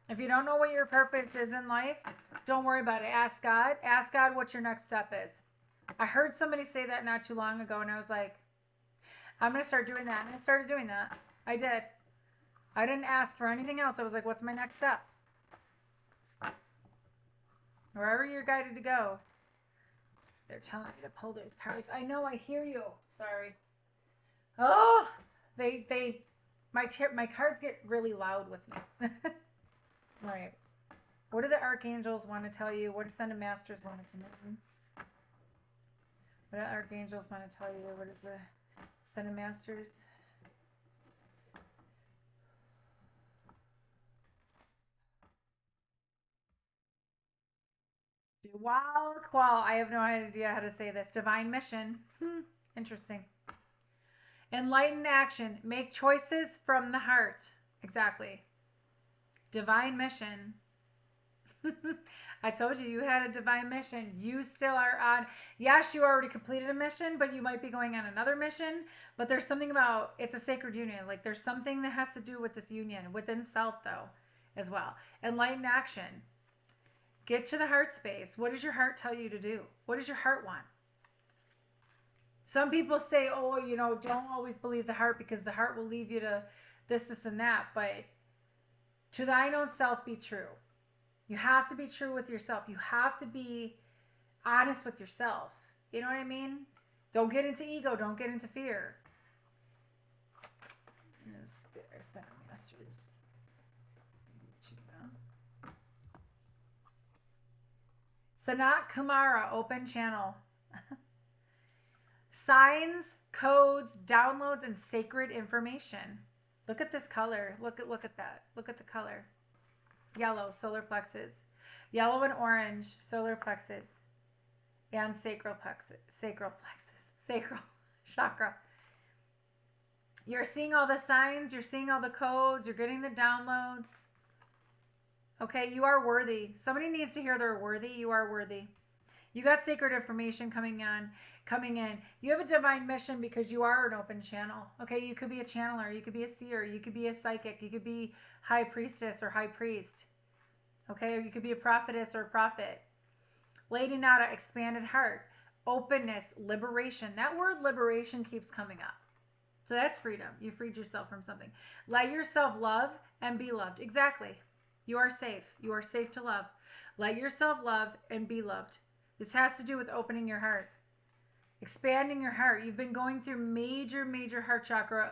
If you don't know what your purpose is in life, don't worry about it. Ask God. Ask God what your next step is. I heard somebody say that not too long ago, and I was like, I'm going to start doing that. And I started doing that. I did. I didn't ask for anything else. I was like, what's my next step? Wherever you're guided to go. They're telling me to pull those cards. I know, I hear you. Sorry. Oh, my cards get really loud with me. All right. What do the archangels want to tell you? What do Ascended Masters want to know? What do the archangels want to tell you? What is the Ascended Masters? Qual. I have no idea how to say this. Divine mission. Interesting. Enlightened action. Make choices from the heart. Exactly. Divine mission. I told you had a divine mission. You still are on. Yes, you already completed a mission, but you might be going on another mission. But there's something about, it's a sacred union. Like there's something that has to do with this union within self, though, as well. Enlightened action. Get to the heart space. What does your heart tell you to do? What does your heart want? Some people say, oh, don't always believe the heart because the heart will lead you to this, and that. But to thine own self be true. You have to be true with yourself. You have to be honest with yourself. You know what I mean? Don't get into ego. Don't get into fear. Second masters. Sanat Kumara, open channel. Signs, codes, downloads, and sacred information. Look at this color. Look at that. Look at the color. Yellow, solar plexus. Yellow and orange, solar plexus. And sacral plexus. Sacral chakra. You're seeing all the signs. You're seeing all the codes. You're getting the downloads. Okay, you are worthy. Somebody needs to hear they're worthy. You are worthy. You got sacred information coming in. You have a divine mission because you are an open channel. Okay, you could be a channeler. You could be a seer. You could be a psychic. You could be high priestess or high priest. Okay, or you could be a prophetess or a prophet. Lady Nada, expanded heart, openness, liberation. That word liberation keeps coming up. So that's freedom. You freed yourself from something. Let yourself love and be loved. Exactly. You are safe. You are safe to love. Let yourself love and be loved. This has to do with opening your heart. Expanding your heart. You've been going through major heart chakra,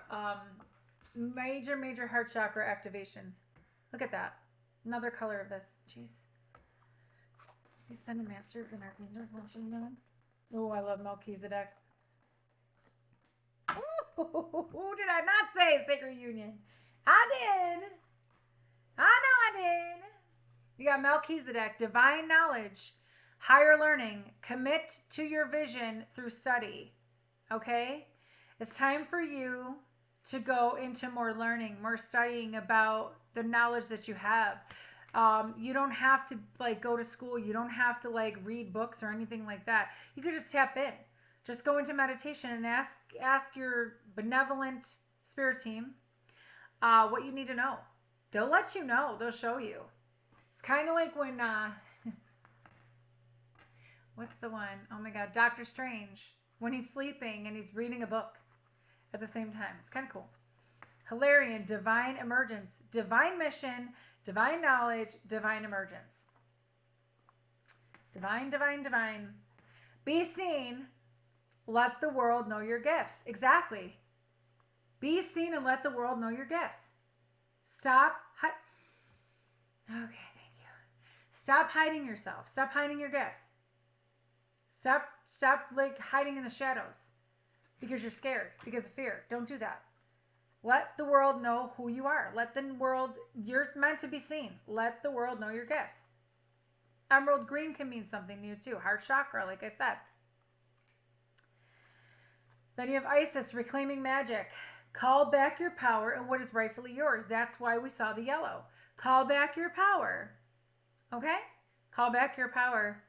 major heart chakra activations. Look at that. Another color of this. Jeez. See, Ascended Masters and Archangels watching that. Oh, I love Melchizedek. Who did I not say sacred union? I did. I know I did. You got Melchizedek, divine knowledge, higher learning, commit to your vision through study. Okay? It's time for you to go into more learning, more studying about the knowledge that you have. You don't have to like go to school. You don't have to like read books or anything like that. You could just tap in. Just go into meditation and ask your benevolent spirit team what you need to know. They'll let you know. They'll show you. It's kind of like when, what's the one? Oh my God, Doctor Strange. When he's sleeping and he's reading a book at the same time. It's kind of cool. Hilarion, divine emergence, divine mission, divine knowledge, divine emergence. Divine. Be seen. Let the world know your gifts. Exactly. Be seen and let the world know your gifts. Stop. Okay, thank you. Stop hiding yourself. Stop hiding your gifts. Stop like hiding in the shadows because you're scared, because of fear. Don't do that. Let the world know who you are. Let the world, you're meant to be seen. Let the world know your gifts. Emerald green can mean something new too. Heart chakra, like I said. Then you have Isis, reclaiming magic. Call back your power and what is rightfully yours. That's why we saw the yellow. Call back your power. Okay? Call back your power.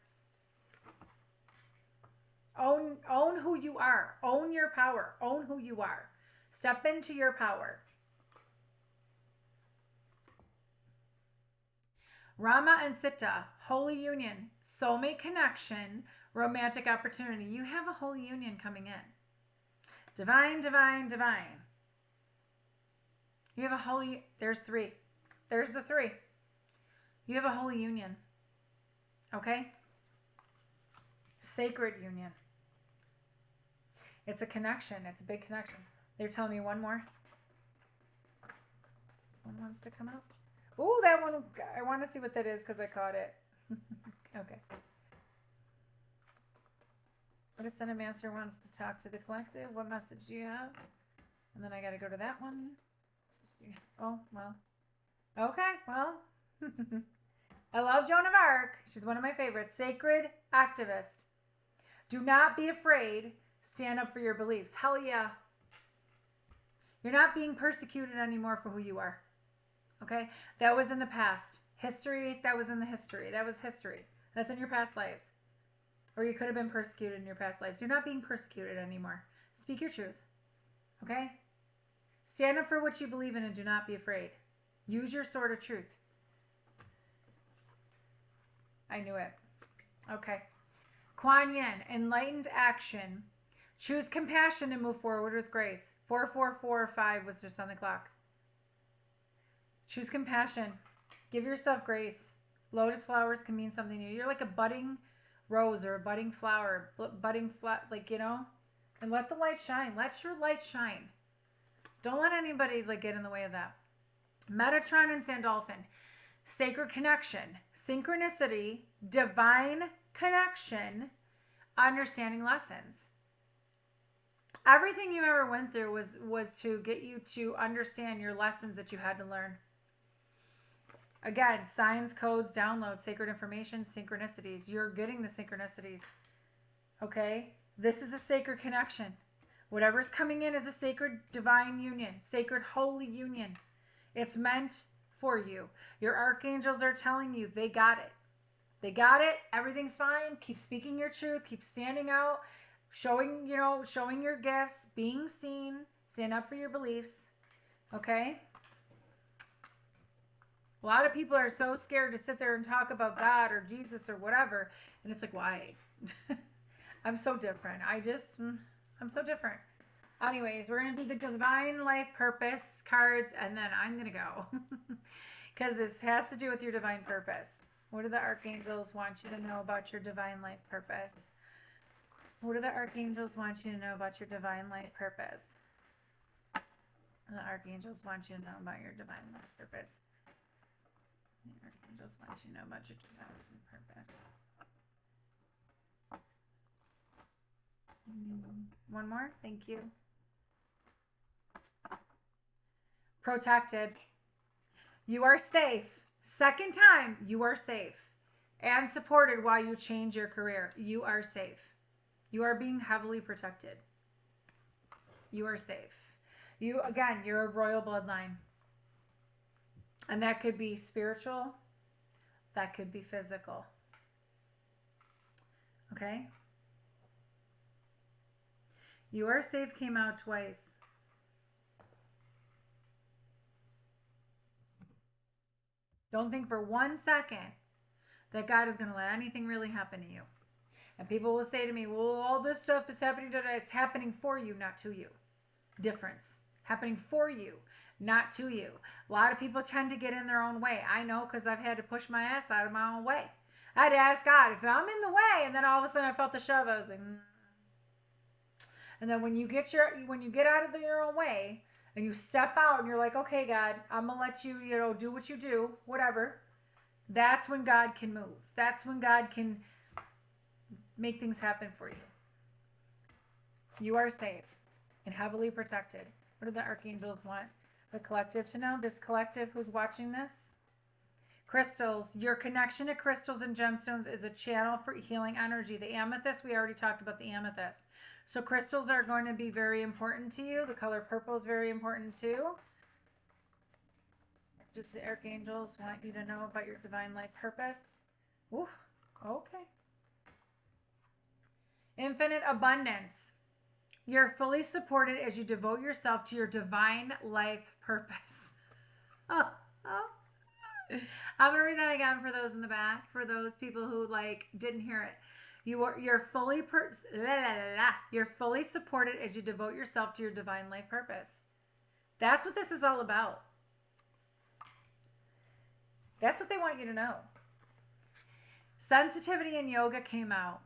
Own who you are. Own your power. Own who you are. Step into your power. Rama and Sita, holy union, soulmate connection, romantic opportunity. You have a holy union coming in. Divine. You have a holy, there's three. There's the three. You have a holy union. Okay? Sacred union. It's a connection. It's a big connection. They're telling me one more. One wants to come out. Ooh, that one. I want to see what that is because I caught it. Okay. What Ascended Master wants to talk to the collective. What message do you have? And then I got to go to that one. Oh, well. Okay, well. I love Joan of Arc. She's one of my favorites. Sacred activist. Do not be afraid. Stand up for your beliefs. Hell yeah. You're not being persecuted anymore for who you are. Okay? That was in the past. History, that was in the history. That was history. That's in your past lives. Or you could have been persecuted in your past lives. You're not being persecuted anymore. Speak your truth. Okay? Stand up for what you believe in and do not be afraid. Use your sword of truth. I knew it. Okay. Kuan Yin, enlightened action. Choose compassion and move forward with grace. 4445 was just on the clock. Choose compassion. Give yourself grace. Lotus flowers can mean something new. You're like a budding rose or a budding flower, budding like, you know, and let the light shine. Let your light shine. Don't let anybody like get in the way of that. Metatron and Sandalphon. Sacred connection, synchronicity, divine connection, understanding lessons. Everything you ever went through was to get you to understand your lessons that you had to learn. Again, signs, codes, downloads, sacred information, synchronicities. You're getting the synchronicities. Okay? This is a sacred connection. Whatever's coming in is a sacred divine union, sacred holy union. It's meant for you. Your archangels are telling you they got it. They got it. Everything's fine. Keep speaking your truth. Keep standing out, showing your gifts, being seen. Stand up for your beliefs. Okay? A lot of people are so scared to sit there and talk about God or Jesus or whatever. And it's like, why? I'm so different. I'm so different. Anyways, we're going to do the divine life purpose cards, and then I'm going to go. Because this has to do with your divine purpose. What do the archangels want you to know about your divine life purpose? What do the archangels want you to know about your divine life purpose? The archangels want you to know about your divine life purpose. The archangels want you to know about your divine life purpose. One more. Thank you. Protected. You are safe. Second time, you are safe and supported while you change your career. You are safe. You are being heavily protected. You are safe. You're a royal bloodline. And that could be spiritual. That could be physical. Okay? You are safe came out twice. Don't think for 1 second that God is going to let anything really happen to you. And people will say to me, well, all this stuff is happening today. It's happening for you, not to you. Difference. Happening for you, not to you. A lot of people tend to get in their own way. I know, because I've had to push my ass out of my own way. I had to ask God, if I'm in the way, and then all of a sudden I felt the shove, I was like, And then when you get out of your own way, and you step out and you're like, okay, God, I'm going to let you, do what you do, whatever. That's when God can move. That's when God can make things happen for you. You are safe and heavily protected. What do the archangels want the collective to know? This collective who's watching this? Crystals. Your connection to crystals and gemstones is a channel for healing energy. The amethyst, we already talked about the amethyst. So crystals are going to be very important to you. The color purple is very important too. Just the archangels want you to know about your divine life purpose. Ooh, okay. Infinite abundance. You're fully supported as you devote yourself to your divine life purpose. I'm going to read that again for those in the back, for those people who didn't hear it. You're fully supported as you devote yourself to your divine life purpose. That's what this is all about. That's what they want you to know. Sensitivity in yoga came out.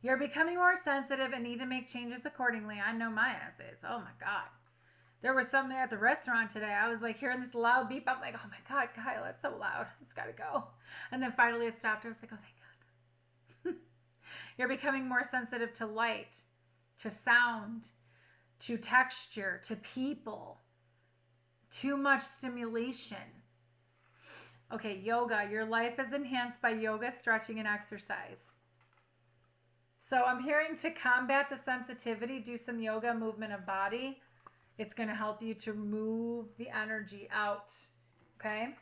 You're becoming more sensitive and need to make changes accordingly. I know my ass is. Oh my God. There was something at the restaurant today. I was hearing this loud beep. I'm like, oh my God, Kyle, that's so loud. It's got to go. And then finally it stopped. I was like, oh, thank God. You're becoming more sensitive to light, to sound, to texture, to people. Too much stimulation. Okay, yoga. Your life is enhanced by yoga, stretching, and exercise. So I'm hearing to combat the sensitivity, do some yoga, movement of body. It's going to help you to move the energy out. Okay?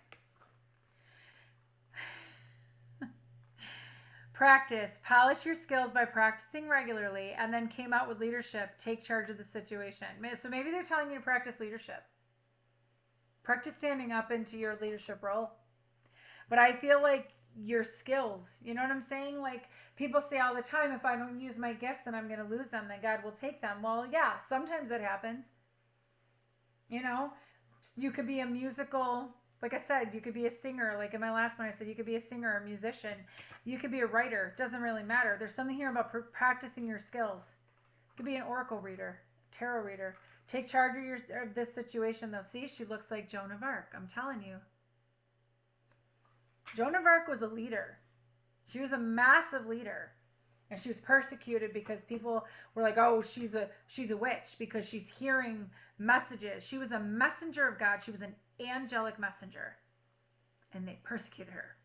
Practice. Polish your skills by practicing regularly, and then came out with leadership. Take charge of the situation. So maybe they're telling you to practice leadership. Practice standing up into your leadership role. But I feel like your skills, you know what I'm saying? People say all the time, if I don't use my gifts, then I'm going to lose them. Then God will take them. Well, yeah, sometimes it happens. You could be a musical Like I said, you could be a singer. Like in my last one, I said you could be a singer, a musician. You could be a writer. Doesn't really matter. There's something here about practicing your skills. You could be an oracle reader, tarot reader. Take charge of this situation, though. See, she looks like Joan of Arc. I'm telling you. Joan of Arc was a leader. She was a massive leader. And she was persecuted because people were like, oh, she's a witch because she's hearing messages. She was a messenger of God. She was an angelic messenger. And they persecuted her.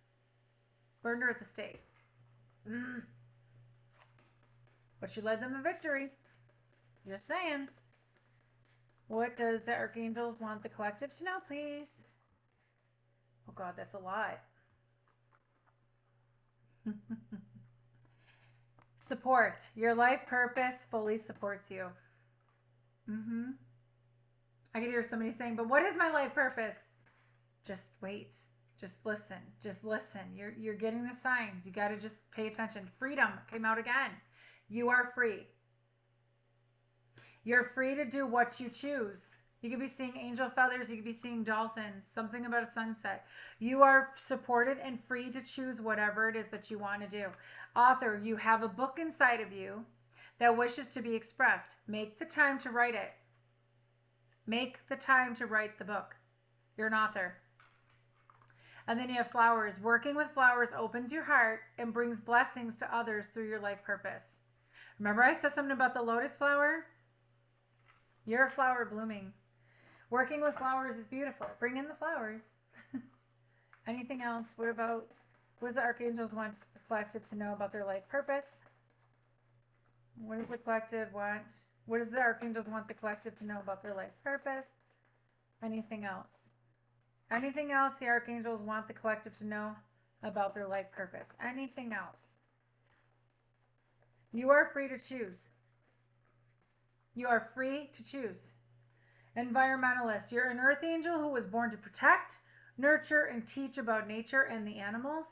Burned her at the stake. But she led them to victory. Just saying. What does the archangels want the collective to know, please? Oh, God, that's a lot. Support. Your life purpose fully supports you. I can hear somebody saying, but what is my life purpose? Just wait. Just listen. Just listen. You're getting the signs. You got to just pay attention. Freedom came out again. You are free. You're free to do what you choose. You could be seeing angel feathers. You could be seeing dolphins. Something about a sunset. You are supported and free to choose whatever it is that you want to do. Author, you have a book inside of you that wishes to be expressed. Make the time to write it. Make the time to write the book. You're an author. And then you have flowers. Working with flowers opens your heart and brings blessings to others through your life purpose. Remember I said something about the lotus flower? You're a flower blooming. Working with flowers is beautiful. Bring in the flowers. Anything else? What does the archangels want the collective to know about their life purpose? What does the collective want? What does the archangels want the collective to know about their life purpose? Anything else? Anything else the archangels want the collective to know about their life purpose? Anything else? You are free to choose. You are free to choose. Environmentalist. You're an earth angel who was born to protect, nurture, and teach about nature and the animals.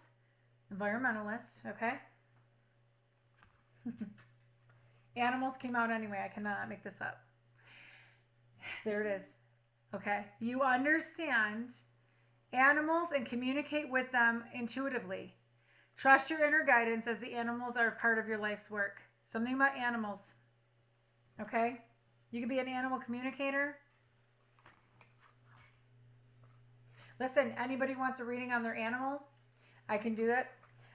Environmentalist, okay? Animals came out anyway. I cannot make this up. There it is. Okay? You understand animals and communicate with them intuitively. Trust your inner guidance as the animals are part of your life's work. Something about animals. Okay? You can be an animal communicator. Listen, anybody wants a reading on their animal? I can do that.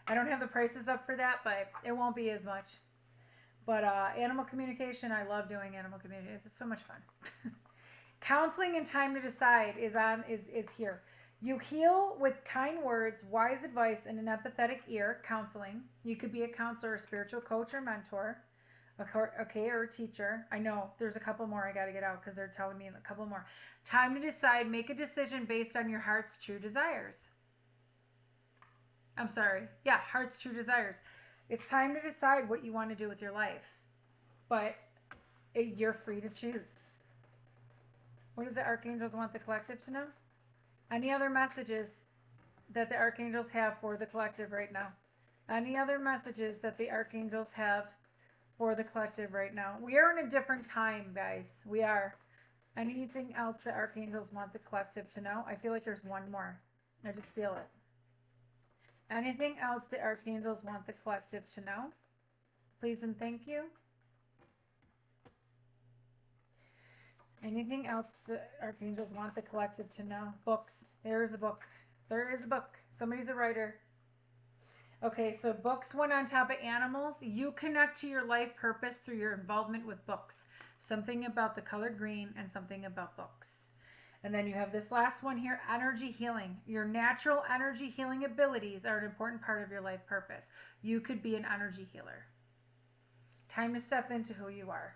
I don't have the prices up for that, but it won't be as much. But animal communication, I love doing animal communication. It's so much fun. Counseling and time to decide is here. You heal with kind words, wise advice, and an empathetic ear. Counseling. You could be a counselor, a spiritual coach, or mentor. Okay, or a teacher. I know there's a couple more I got to get out because they're telling me a couple more. Time to decide. Make a decision based on your heart's true desires. I'm sorry. Yeah, heart's true desires. It's time to decide what you want to do with your life. But you're free to choose. What does the archangels want the collective to know? Any other messages that the archangels have for the collective right now? Any other messages that the archangels have for the collective right now? We are in a different time, guys. We are. Anything else the archangels want the collective to know? I feel like there's one more. I just feel it. Anything else the archangels want the collective to know? Please and thank you. Anything else the archangels want the collective to know? Books. There is a book. There is a book. Somebody's a writer. Okay, so books went on top of animals. You connect to your life purpose through your involvement with books. Something about the color green and something about books. And then you have this last one here, energy healing. Your natural energy healing abilities are an important part of your life purpose. You could be an energy healer. Time to step into who you are.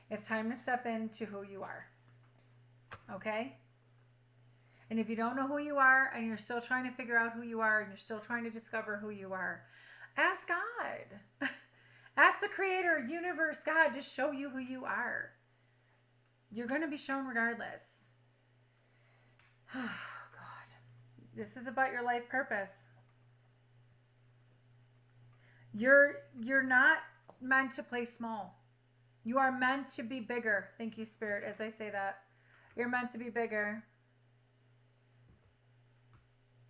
It's time to step into who you are. Okay? And if you don't know who you are and you're still trying to figure out who you are and you're still trying to discover who you are, ask God. Ask the Creator, universe, God, to show you who you are. You're going to be shown regardless. Oh, God. This is about your life purpose. You're not meant to play small. You are meant to be bigger. Thank you, Spirit, as I say that. You're meant to be bigger.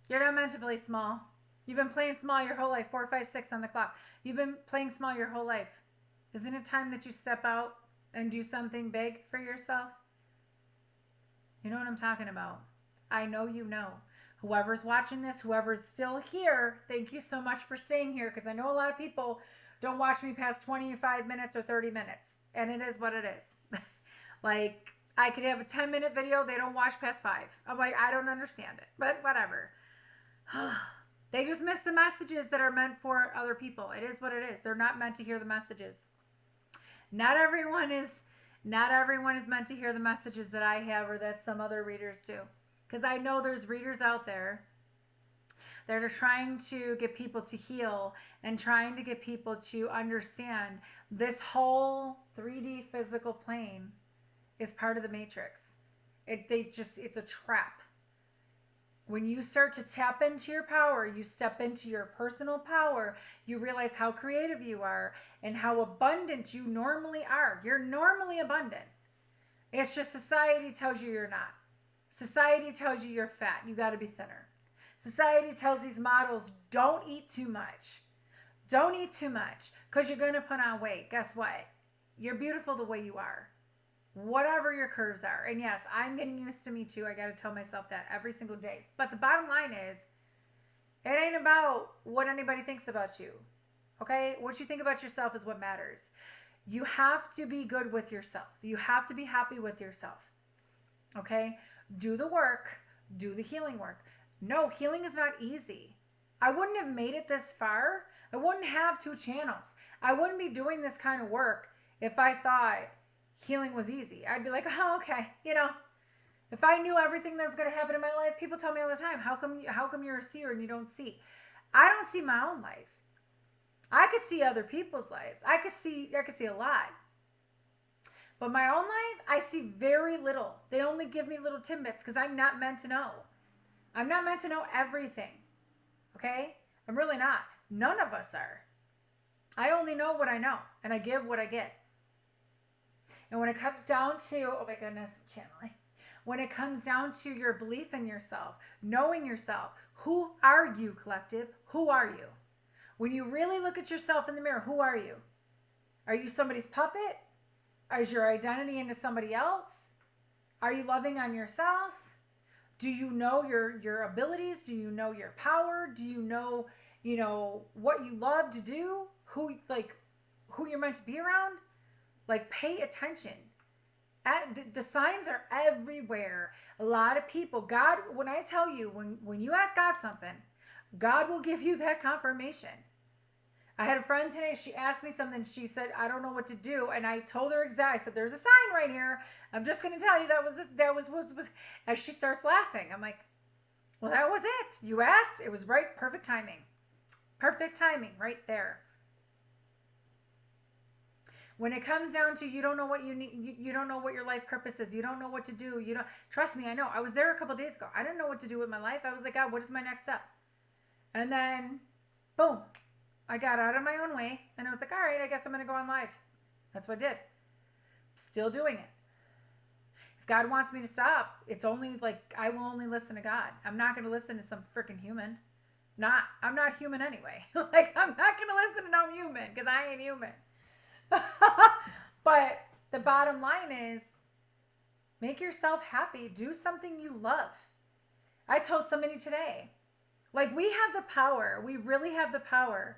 You're not meant to play small. You've been playing small your whole life. 4, 5, 6 on the clock. You've been playing small your whole life. Isn't it time that you step out and do something big for yourself? You know what I'm talking about. I know you know. Whoever's watching this, whoever's still here, thank you so much for staying here, because I know a lot of people don't watch me past 25 minutes or 30 minutes. And it is what it is. Like, I could have a 10-minute video, they don't watch past 5. I'm like, I don't understand it. But whatever. They just miss the messages that are meant for other people. It is what it is. They're not meant to hear the messages. Not everyone is meant to hear the messages that I have or that some other readers do. Because I know there's readers out there that are trying to get people to heal and trying to get people to understand this whole 3D physical plane is part of the matrix. It's a trap. When you start to tap into your power, you step into your personal power, you realize how creative you are and how abundant you normally are. You're normally abundant. It's just society tells you you're not. Society tells you you're fat. You got to be thinner. Society tells these models, don't eat too much. Don't eat too much because you're going to put on weight. Guess what? You're beautiful the way you are. Whatever your curves are. And yes, I'm getting used to me too. I got to tell myself that every single day. But the bottom line is, it ain't about what anybody thinks about you. Okay? What you think about yourself is what matters. You have to be good with yourself. You have to be happy with yourself. Okay? Do the work. Do the healing work. No, healing is not easy. I wouldn't have made it this far. I wouldn't have 2 channels. I wouldn't be doing this kind of work if I thought healing was easy. I'd be like, oh, okay, you know, if I knew everything that's going to happen in my life, people tell me all the time, how come you're a seer and you don't see? I don't see my own life. I could see other people's lives. I could see a lot. But my own life, I see very little. They only give me little tidbits because I'm not meant to know. I'm not meant to know everything. Okay? I'm really not. None of us are. I only know what I know, and I give what I get. And when it comes down to, oh my goodness, I'm channeling. When it comes down to your belief in yourself, knowing yourself, who are you, collective? Who are you? When you really look at yourself in the mirror, who are you? Are you somebody's puppet? Is your identity into somebody else? Are you loving on yourself? Do you know your abilities? Do you know your power? Do you know, what you love to do? Who you're meant to be around? Like, pay attention. The signs are everywhere. A lot of people, God, when I tell you, when you ask God something, God will give you that confirmation. I had a friend today, she asked me something, she said, I don't know what to do. And I told her exactly, I said, there's a sign right here. I'm just going to tell you that was, as she starts laughing. I'm like, well, that was it. You asked, it was right, perfect timing. Perfect timing right there. When it comes down to you don't know what you need, you don't know what your life purpose is, you don't know what to do, trust me, I know. I was there a couple days ago. I didn't know what to do with my life. I was like, God, what is my next step? And then, boom, I got out of my own way, and I was like, all right, I guess I'm going to go on live. That's what I did. Still doing it. If God wants me to stop, it's only like, I will only listen to God. I'm not going to listen to some freaking human. I'm not human anyway. Like, I'm not going to listen to no human, because I ain't human. But the bottom line is, make yourself happy. Do something you love. I told somebody today, like, we have the power. We really have the power.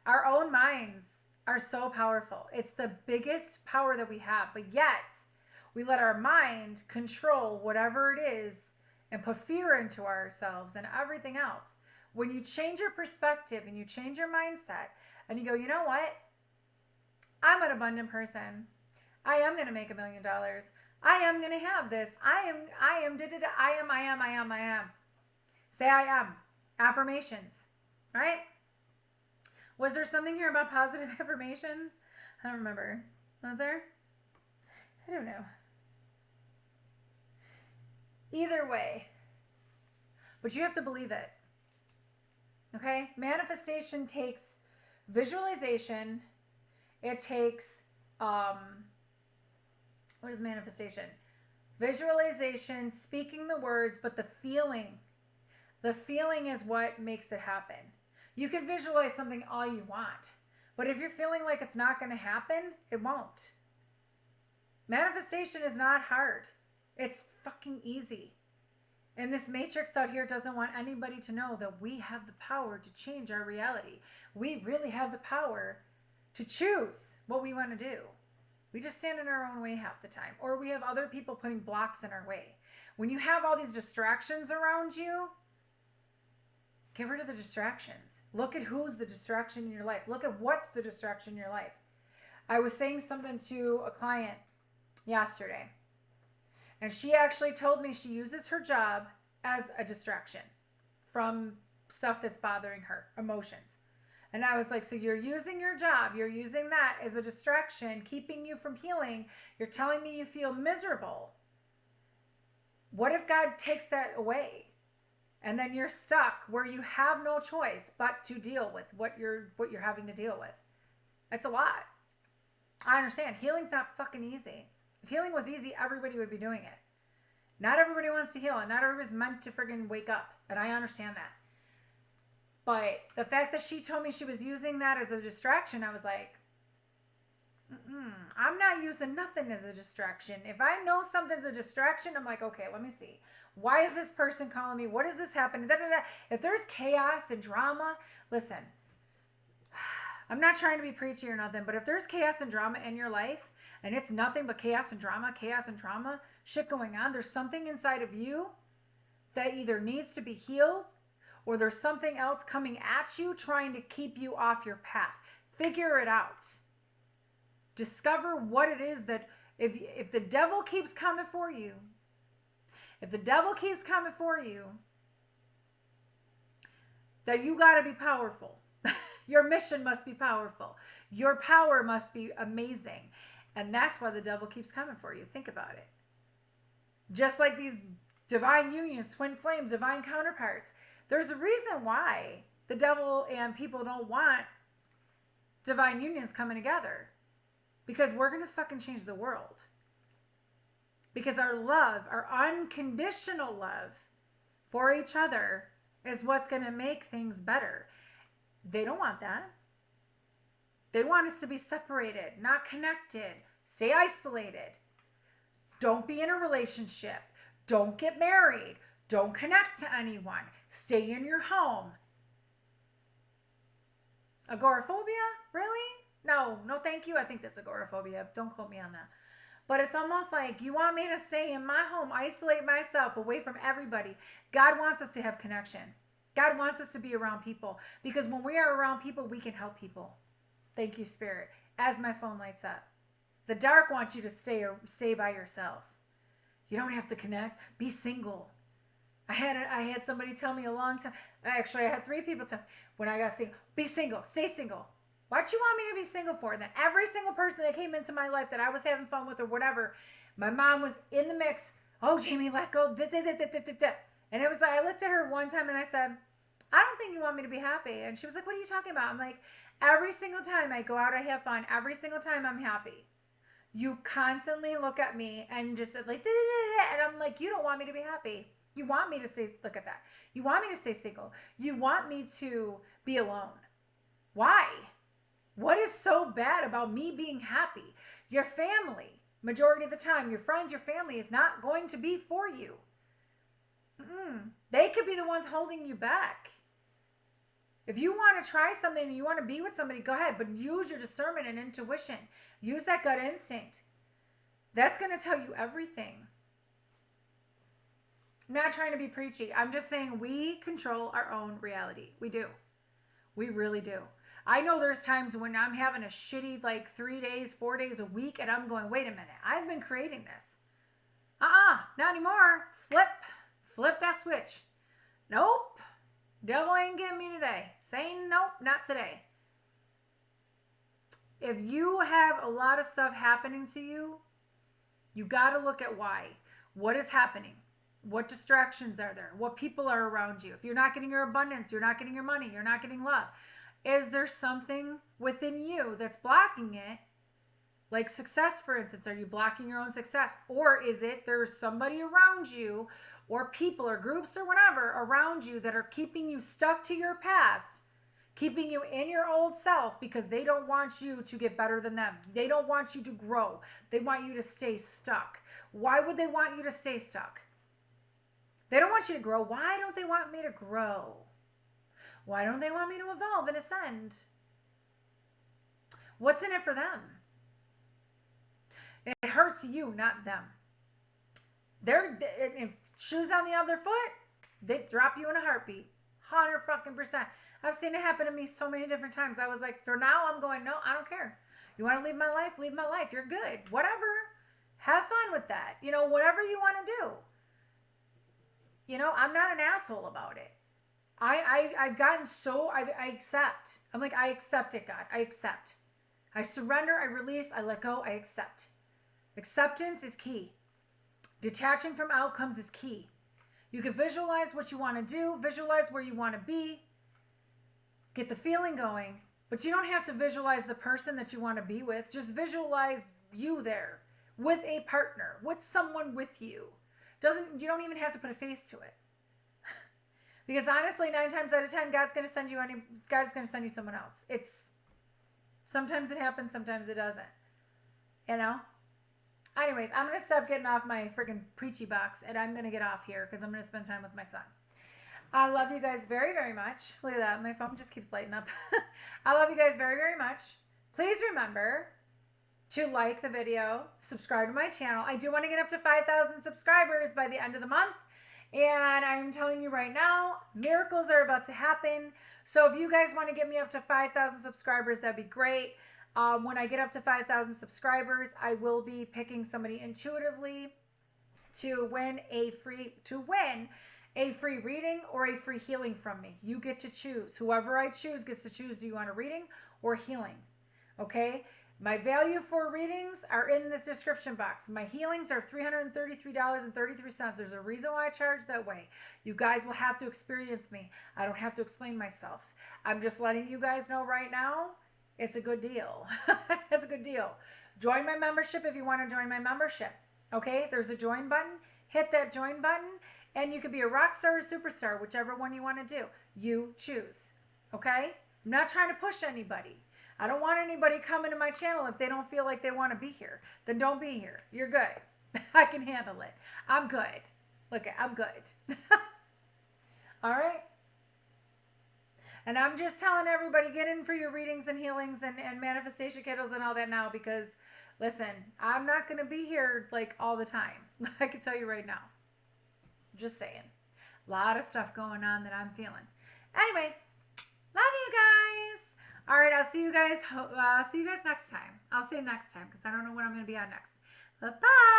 Our own minds are so powerful. It's the biggest power that we have. But yet, we let our mind control whatever it is and put fear into ourselves and everything else. When you change your perspective and you change your mindset and you go, you know what? I'm an abundant person. I am going to make $1 million. I am going to have this. I am. Say I am. Affirmations, right? Was there something here about positive affirmations? I don't remember. Was there? I don't know. Either way. But you have to believe it. Okay? Manifestation takes visualization. It takes, what is manifestation? Visualization, speaking the words, but the feeling The feeling is what makes it happen. You can visualize something all you want, but if you're feeling like it's not going to happen, it won't. Manifestation is not hard. It's fucking easy. And this matrix out here doesn't want anybody to know that we have the power to change our reality. We really have the power to choose what we want to do. We just stand in our own way half the time, or we have other people putting blocks in our way. When you have all these distractions around you, get rid of the distractions. Look at who's the distraction in your life. Look at what's the distraction in your life. I was saying something to a client yesterday, and she actually told me she uses her job as a distraction from stuff that's bothering her, emotions. And I was like, so you're using your job, you're using that as a distraction, keeping you from healing. You're telling me you feel miserable. What if God takes that away? And then you're stuck where you have no choice but to deal with what you're having to deal with. It's a lot. I understand. Healing's not fucking easy. If healing was easy, everybody would be doing it. Not everybody wants to heal, and not everybody's meant to friggin' wake up. And I understand that. But the fact that she told me she was using that as a distraction, I was like, I'm not using nothing as a distraction. If I know something's a distraction, I'm like, okay, let me see. Why is this person calling me? What is this happening? Da, da, da. If there's chaos and drama, listen, I'm not trying to be preachy or nothing, but if there's chaos and drama in your life, and it's nothing but chaos and drama, shit going on, there's something inside of you that either needs to be healed, or there's something else coming at you trying to keep you off your path. Figure it out. Discover what it is that if the devil keeps coming for you, that you got to be powerful. Your mission must be powerful. Your power must be amazing. And that's why the devil keeps coming for you. Think about it. Just like these divine unions, twin flames, divine counterparts. There's a reason why the devil and people don't want divine unions coming together. Because we're going to fucking change the world. Because our love, our unconditional love for each other is what's going to make things better. They don't want that. They want us to be separated, not connected, stay isolated. Don't be in a relationship. Don't get married. Don't connect to anyone. Stay in your home. Agoraphobia? Really? No, thank you. I think that's agoraphobia. Don't quote me on that. But it's almost like you want me to stay in my home, isolate myself away from everybody. God wants us to have connection. God wants us to be around people. Because when we are around people, we can help people. Thank you, Spirit. As my phone lights up. The dark wants you to stay by yourself. You don't have to connect. Be single. I had somebody tell me a long time. Actually, I had 3 people tell me when I got single. Be single. Stay single. What you want me to be single for? And then every single person that came into my life that I was having fun with or whatever, my mom was in the mix. Oh, Jamie, let go. And it was like, I looked at her one time and I said, I don't think you want me to be happy. And she was like, what are you talking about? I'm like, every single time I go out, I have fun. Every single time I'm happy. You constantly look at me and just like, and I'm like, you don't want me to be happy. You want me to stay, look at that. You want me to stay single. You want me to be alone. Why? What is so bad about me being happy? Your family, majority of the time, your friends, your family is not going to be for you. They could be the ones holding you back. If you want to try something and you want to be with somebody, go ahead, but use your discernment and intuition. Use that gut instinct. That's going to tell you everything. I'm not trying to be preachy. I'm just saying we control our own reality. We do. We really do. I know there's times when I'm having a shitty, like 3 days, 4 days a week, and I'm going, wait a minute, I've been creating this. Not anymore. Flip that switch. Nope. Devil ain't getting me today. Saying nope, not today. If you have a lot of stuff happening to you, you got to look at why. What is happening? What distractions are there? What people are around you? If you're not getting your abundance, you're not getting your money, you're not getting love. Is there something within you that's blocking it? Like success, for instance. Are you blocking your own success? Or is it there's somebody around you or people or groups or whatever around you that are keeping you stuck to your past, keeping you in your old self because they don't want you to get better than them. They don't want you to grow. They want you to stay stuck. Why would they want you to stay stuck? They don't want you to grow. Why don't they want me to grow? Why don't they want me to evolve and ascend? What's in it for them? It hurts you, not them. If shoes on the other foot, they drop you in a heartbeat. 100%. I've seen it happen to me so many different times. I was like, for now, I'm going, no, I don't care. You want to leave my life? Leave my life. You're good. Whatever. Have fun with that. You know, whatever you want to do. You know, I'm not an asshole about it. I've gotten so, I accept. I'm like, I accept it, God. I accept. I surrender. I release. I let go. I accept. Acceptance is key. Detaching from outcomes is key. You can visualize what you want to do, visualize where you want to be, get the feeling going, but you don't have to visualize the person that you want to be with. Just visualize you there with a partner, with someone with you. You don't even have to put a face to it. Because honestly, 9 times out of 10, God's going to send you someone else. Sometimes it happens, sometimes it doesn't. You know? Anyways, I'm going to stop getting off my freaking preachy box, and I'm going to get off here because I'm going to spend time with my son. I love you guys very, very much. Look at that. My phone just keeps lighting up. I love you guys very, very much. Please remember to like the video, subscribe to my channel. I do want to get up to 5,000 subscribers by the end of the month. And I'm telling you right now, miracles are about to happen. So if you guys want to get me up to 5,000 subscribers, that'd be great. When I get up to 5,000 subscribers, I will be picking somebody intuitively to win a free reading or a free healing from me. You get to choose. Whoever I choose gets to choose. Do you want a reading or healing? Okay. My value for readings are in the description box. My healings are $333.33. There's a reason why I charge that way. You guys will have to experience me. I don't have to explain myself. I'm just letting you guys know right now. It's a good deal. It's a good deal. Join my membership if you want to join my membership. Okay, there's a join button. Hit that join button, and you could be a rock star or superstar, whichever one you want to do. You choose. Okay? I'm not trying to push anybody. I don't want anybody coming to my channel if they don't feel like they want to be here. Then don't be here. You're good. I can handle it. I'm good. Look, I'm good. All right? And I'm just telling everybody, get in for your readings and healings and manifestation candles and all that now because, listen, I'm not going to be here like all the time. I can tell you right now. Just saying. A lot of stuff going on that I'm feeling. Anyway, love you guys. All right, I'll see you guys next time. I'll say next time because I don't know when I'm going to be on next. Bye-bye.